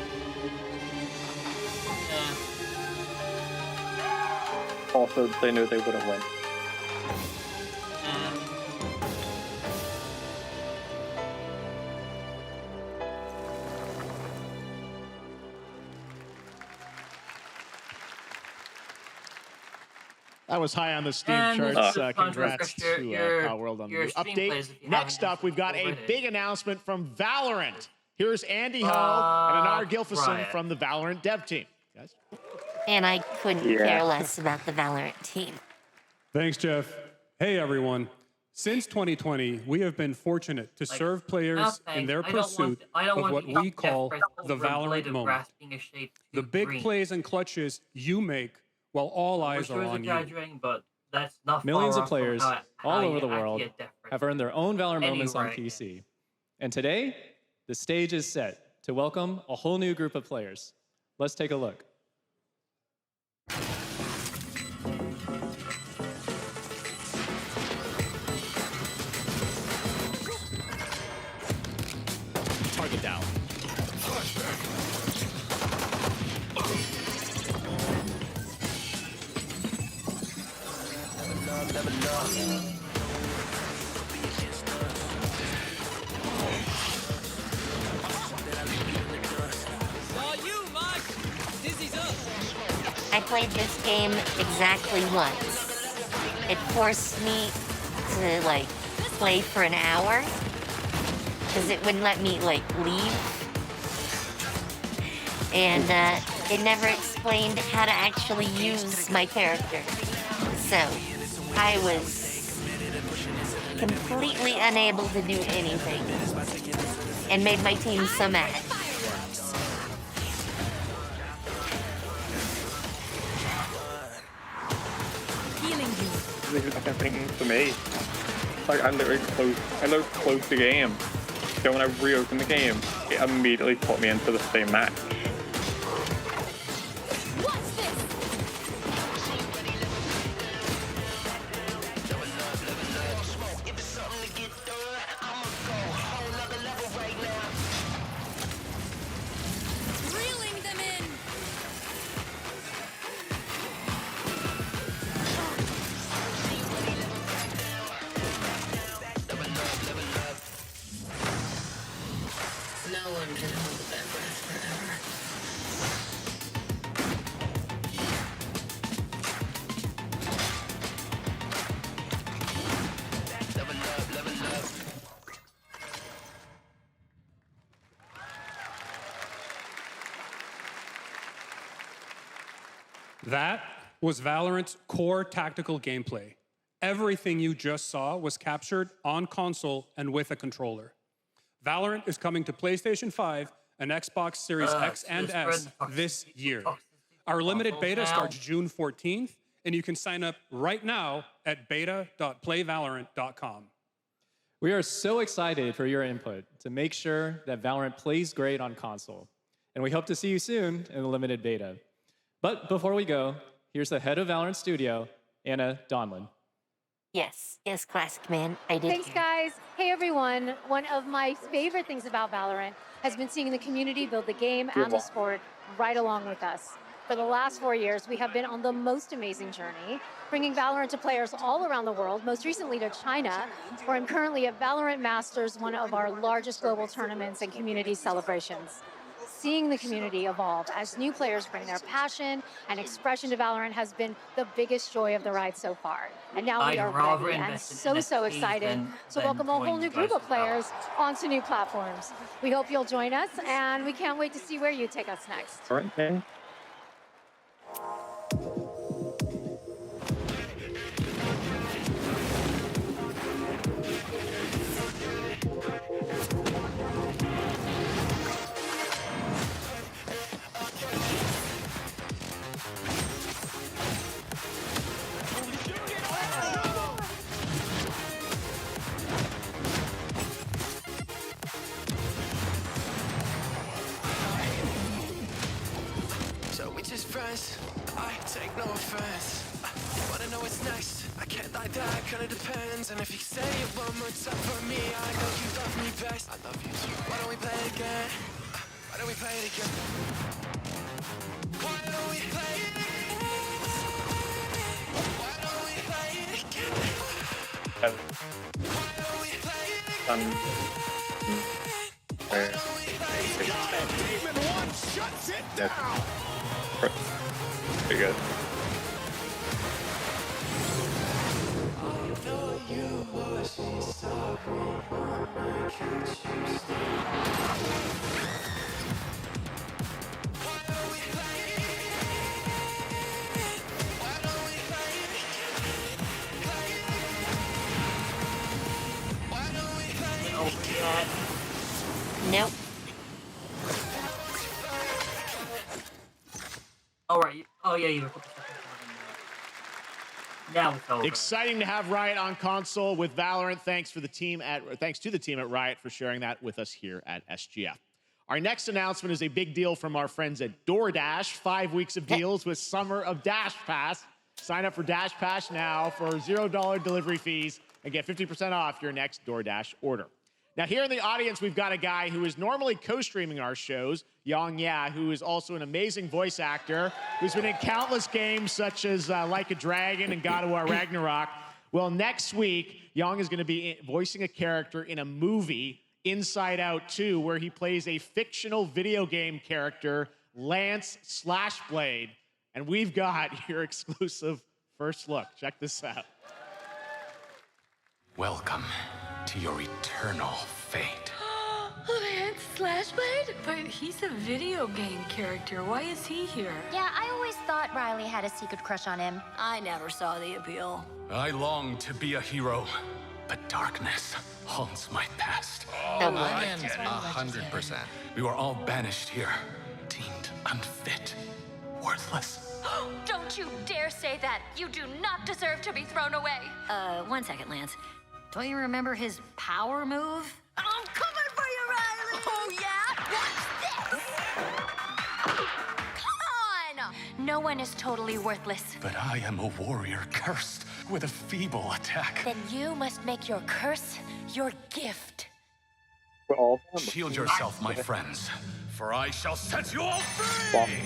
Also, they knew they wouldn't win. That was high on the Steam And charts. this is Congrats your- to your- Power World on the your new Steam update. plays if you Next haven't up, we've got a already. big announcement from Valorant. Here's Andy Hull and Anar Gilfison right. from the Valorant dev team. Guys? And I couldn't care less about the Valorant team. Thanks, Jeff. Hey, everyone. Since 2020, we have been fortunate to serve players in their pursuit of what we call the Valorant moment. The big plays and clutches you make while all eyes are on you. But that's not Millions far of off from players how all you over the actually world get different. have earned their own Valorant moments on Anyway. PC. And today, the stage is set to welcome a whole new group of players. Let's take a look. Target down. I played this game exactly once. It forced me to, like, play for an hour because it wouldn't let me, like, leave. And it never explained how to actually use my character. So I was completely unable to do anything and made my team so mad. This is the thing for me. Like I literally closed the game. So when I reopened the game, it immediately put me into the same match. Reeling them in. No one can hold that breath forever. That was Valorant's core tactical gameplay. Everything you just saw was captured on console and with a controller. Valorant is coming to PlayStation 5 and Xbox Series X and S this year. Our limited beta starts June 14th, and you can sign up right now at beta.playvalorant.com. We are so excited for your input to make sure that Valorant plays great on console. And we hope to see you soon in the limited beta. But before we go, here's the head of Valorant Studio, Anna Donlin. Yes, Classic Man, I did. Thanks, guys. Hey, everyone. One of my favorite things about Valorant has been seeing the community build the game and the sport right along with us. For the last 4 years, we have been on the most amazing journey, bringing Valorant to players all around the world, most recently to China, where I'm currently at Valorant Masters, one of our largest global tournaments and community celebrations. Seeing the community evolve as new players bring their passion and expression to Valorant has been the biggest joy of the ride so far. And now we are ready and so excited to welcome a whole new group of players onto new platforms. We hope you'll join us, and we can't wait to see where you take us next. All right, then. So we just friends, I take no offense. Wanna know what's next? I can't lie, that kinda depends. And if you say it one more time for me, I know you love me best. I love you too. Why don't we play it again? Why don't we play it again? Why don't we play it again? Why don't we play it again? Why don't we play it again? Demon One shuts it down. Pretty good. Nope. All right. Oh yeah, you were. Now it's over. Exciting to have Riot on console with Valorant. Thanks to the team at Riot for sharing that with us here at SGF. Our next announcement is a big deal from our friends at DoorDash. 5 weeks of deals with Summer of Dash Pass. Sign up for Dash Pass now for $0 delivery fees and get 50% off your next DoorDash order. Now, here in the audience, we've got a guy who is normally co-streaming our shows, Yang Ya, who is also an amazing voice actor, who's been in countless games such as Like a Dragon and God of War Ragnarok. Well, next week, Yang is going to be voicing a character in a movie, Inside Out 2, where he plays a fictional video game character, Lance Slashblade. And we've got your exclusive first look. Check this out. Welcome to your eternal fate. Lance Slashblade? But he's a video game character. Why is he here? Yeah, I always thought Riley had a secret crush on him. I never saw the appeal. I long to be a hero, but darkness haunts my past. Oh, I get 100%. We were all banished here, deemed unfit, worthless. Don't you dare say that. You do not deserve to be thrown away. 1 second, Lance. Don't you remember his power move? I'm coming for you, Riley! Oh, yeah? Watch this! Come on! No one is totally worthless. But I am a warrior cursed with a feeble attack. Then you must make your curse your gift. Shield yourself, my friends, for I shall set you all free!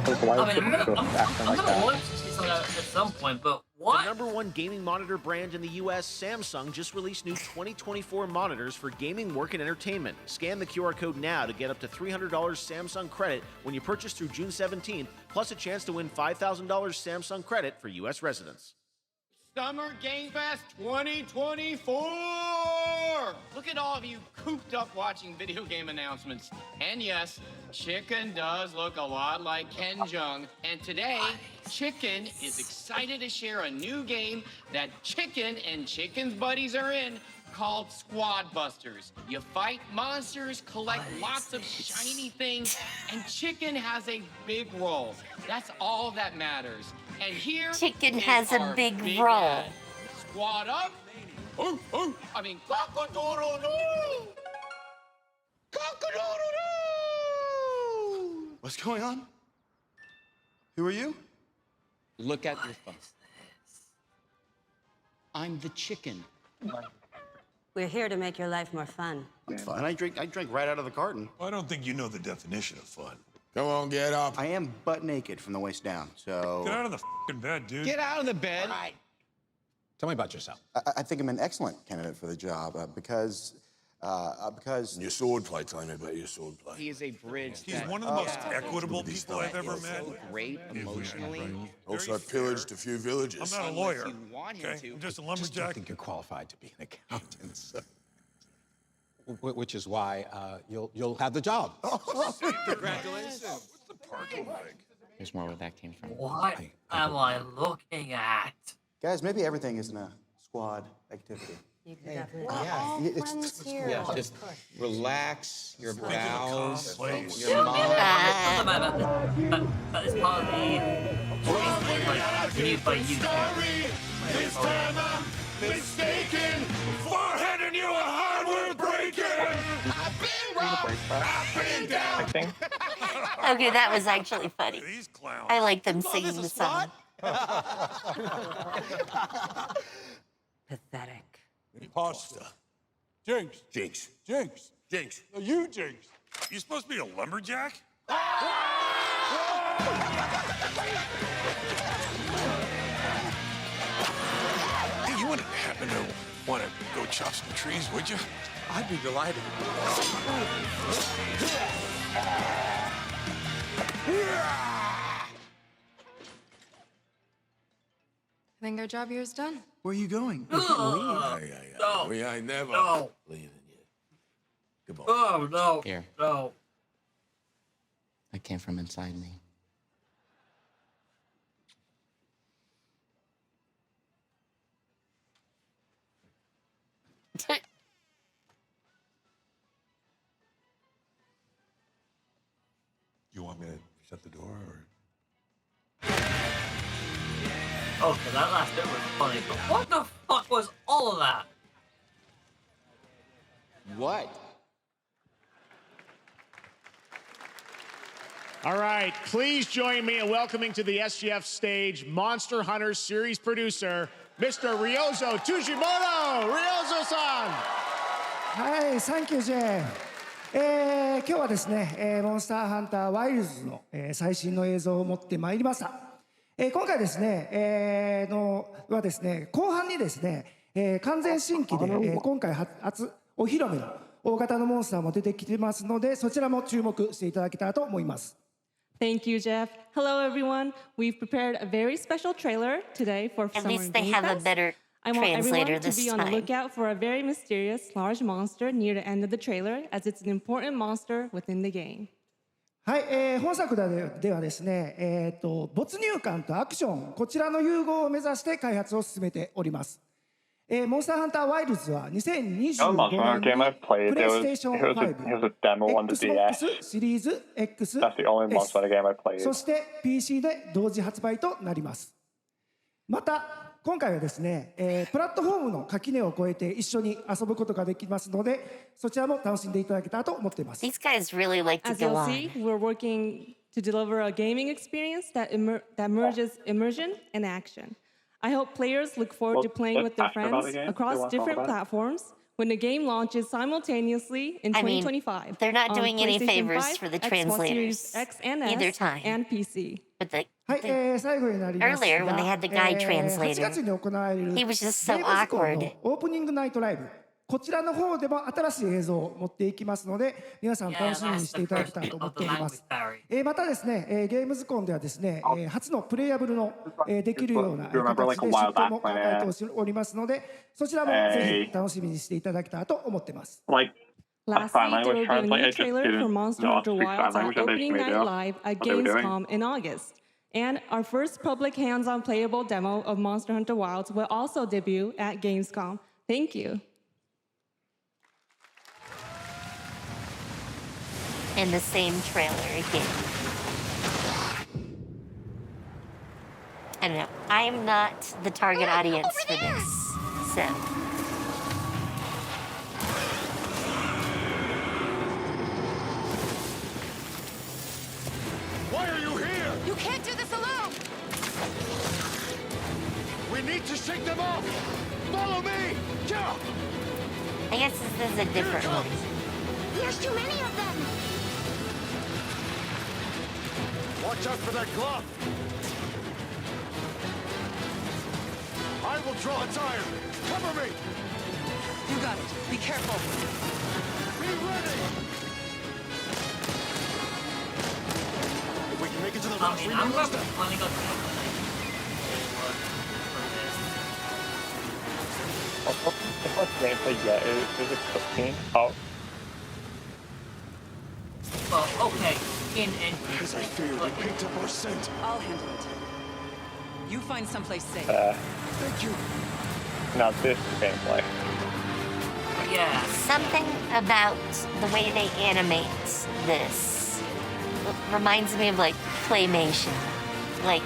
I mean, I'm gonna watch this at some point, but what? The #1 gaming monitor brand in the US, Samsung, just released new 2024 monitors for gaming, work, and entertainment. Scan the QR code now to get up to $300 Samsung credit when you purchase through June 17th, plus a chance to win $5,000 Samsung credit for US residents. Summer Game Fest 2024! Look at all of you cooped up watching video game announcements. And yes, Chicken does look a lot like Ken Jeong. And today, Chicken is excited to share a new game that Chicken and Chicken's buddies are in called Squad Busters. You fight monsters, collect lots of shiny things, and Chicken has a big role. That's all that matters. And here, Chicken is has a our big big role. ad. Squad up. I mean, cock-a-doodle-doo! Cock-a-doodle-doo! What's going on? Who are you? Look at your phone. I'm the chicken. We're here to make your life more fun. Fun. I drink right out of the carton. I don't think you know the definition of fun. Come on, get up. I am butt naked from the waist down, so... Get out of the f***ing bed, dude. Get out of the bed. All right. Tell me about yourself. I think I'm an excellent candidate for the job because... Your swordplay, tell me about your swordplay. He is a bridge. He's one of the most equitable people I've ever met. So great emotionally. Also, I've pillaged a few villages. I'm not a lawyer. Okay? I'm just a I lumberjack. don't think you're qualified to be an accountant, so. Which is why you'll have the job. Congratulations. What's the parking like? There's more where that came from. What am I looking at? Guys, maybe everything isn't a squad activity. You can definitely. Yeah, just relax your bowels. Your That is part of the used by you. This time I'm mistaken. Forehead and you are hardware breaking. I've been robbed. I've been down. Okay, that was actually funny. These clowns. I like them singing the song. Pathetic. Pasta. Jinx. Jinx. Jinx. Jinx. No, you Jinx. You supposed to be a lumberjack? Hey, you wouldn't happen to want to go chop some trees, would you? I'd be delighted. I think our job here is done. Where are you going? No. I never leave in you. Goodbye. Oh, no. Here. No. That came from inside me. You want me to shut the door or? Okay, that last bit was funny, but what the fuck was all of that? What? All right, please join me in welcoming to the SGF stage Monster Hunter series producer, Mr. Ryozo Tujimoto! Ryozo-san! はい、サンキュー J。今日はですね、モンスターハンターワイルズの、最新の映像を持ってまいりました。今回ですね、はですね、後半にですね、完全新規で、今回初お披露目の大型のモンスターも出てきてますので、そちらも注目していただけたらと思います。Thank you, Jeff. Hello, everyone. We've prepared a very special trailer today for At Summer least they Game have a Fest. better I want translator everyone to this be on the time. lookout for a very mysterious large monster near the end of the trailer, as it's an important monster within the game. はい、本作ではですね、没入感とアクション、こちらの融合を目指して開発を進めております。モンスターハンターワイルズは2025年にプレイステーション5、Xbox シリーズ X、そして PC で同時発売となります。また今回はですね、プラットフォームの垣根を越えて一緒に遊ぶことができますので、そちらも楽しんでいただけたらと思っています。These guys really like to As go you'll on. see, we're working to deliver a gaming experience that merges immersion and action. I hope players look forward to playing with their friends across different platforms when the game launches simultaneously in 2025. They're not on doing any PlayStation favors 5, for the Xbox translators Series X and S, either time. and PC. But the, はい、最後になりますが、 earlier when they had the guy 8 translator, 月に行われる he was just so ゲームズコン awkward. のオープニングナイトライブ、こちらの方でも新しい映像を持っていきますので、皆さん楽しみにしていただけたらと思っております。またですね、ゲームズコンではですね、初のプレイアブルの、できるような形で出展も考えておりますので、そちらもぜひ楽しみにしていただけたらと思っています。Lastly, there will be a new trailer for Monster Hunter Wilds on opening night live at Gamescom in August. And our first public hands-on playable demo of Monster Hunter Wilds will also debut at Gamescom. Thank you. And the same trailer again. I don't know. I'm not the target audience for this, so. Why are you here? You can't do this alone! We need to shake them off! Follow me! Yeah! I guess this is a different one. There's too many of them! Watch out for that glove! I will draw its iron! Cover me! You got it. Be careful. Be ready! If we can make it to the last I'm remaining not step. planning on If our gameplay yet is a cutscene. Oh. Well, okay. Because I fear we picked up our scent. I'll handle it. You find someplace safe. Thank you. Now this gameplay. Yeah. Something about the way they animate this reminds me of like claymation. Like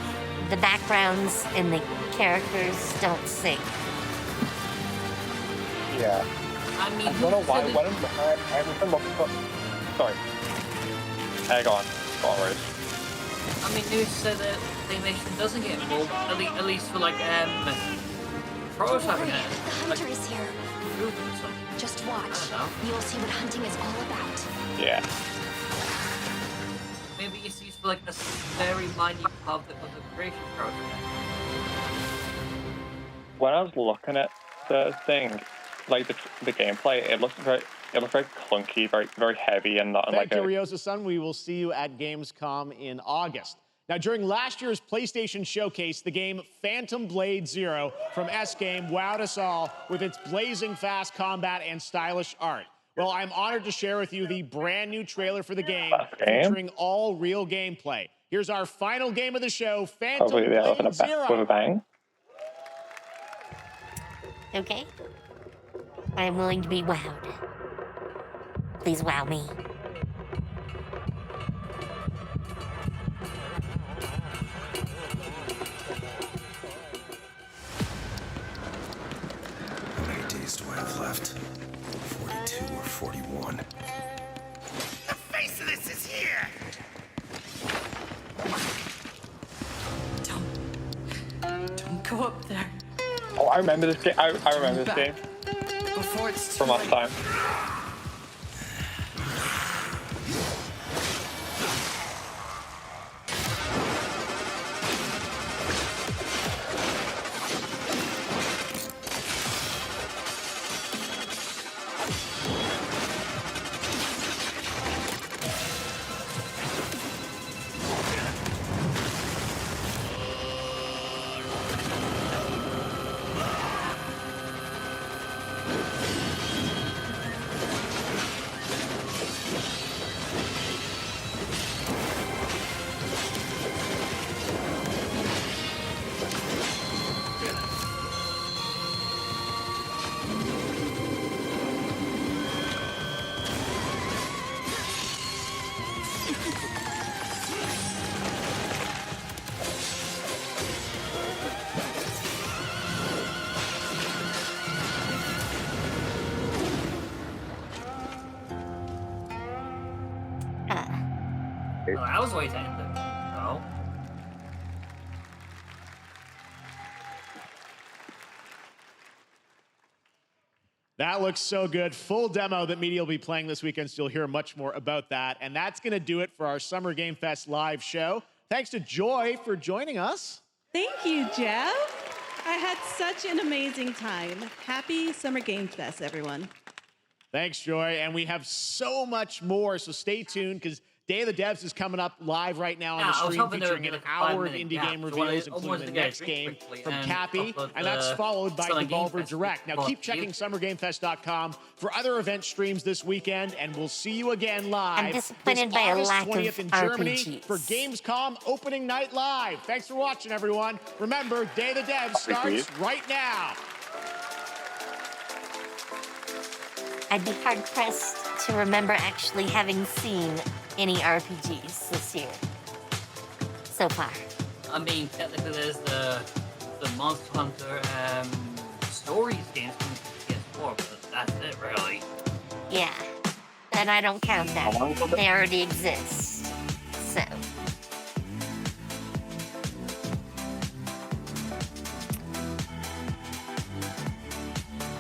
the backgrounds and the characters don't sync. Yeah. I mean, I don't know why. When I'm looking for. Sorry. Hey, go on. Go on, Rose. I mean, news said that claymation doesn't get involved, at least for like prototyping it. The hunter is here. Movement or something. Just watch. I don't know. You'll see what hunting is all about. Yeah. Maybe it's used for like a very minute part of the creation process. When I was looking at the thing, like the gameplay, it looked very clunky, very heavy, and not Thank like you, Ryozo-san. We will see you at Gamescom in August. Now, during last year's PlayStation Showcase, the game Phantom Blade Zero from S-Game wowed us all with its blazing fast combat and stylish art. Well, I'm honored to share with you the brand new trailer for the game, featuring all real gameplay. Here's our final game of the show, Phantom Blade Zero. With a bang. Okay? I'm willing to be wowed. Please wow me. Go up there Oh, I remember this game. I remember this game before it's from last time. Well, I was waiting. No. That looks so good. Full demo that media will be playing this weekend, so you'll hear much more about that. And that's going to do it for our Summer Game Fest live show. Thanks to Joy for joining us. Thank you, Jeff. I had such an amazing time. Happy Summer Game Fest, everyone. Thanks, Joy. And we have so much more, so stay tuned because Day of the Devs is coming up live right now on the stream, featuring an hour of indie game reveals, including the next game from Cappy, and that's followed by Devolver Direct. Now, keep checking SummerGameFest.com for other event streams this weekend, and we'll see you again live. I'm disappointed by a August lack 20th of in Germany RPGs. for Gamescom Opening Night Live. Thanks for watching, everyone. Remember, Day of the Devs starts right now. I'd be hard-pressed to remember actually having seen any RPGs this year so far. I mean, technically, there's the Monster Hunter Stories games from PS4, but that's it, really. Yeah, and I don't count that. They already exist. So.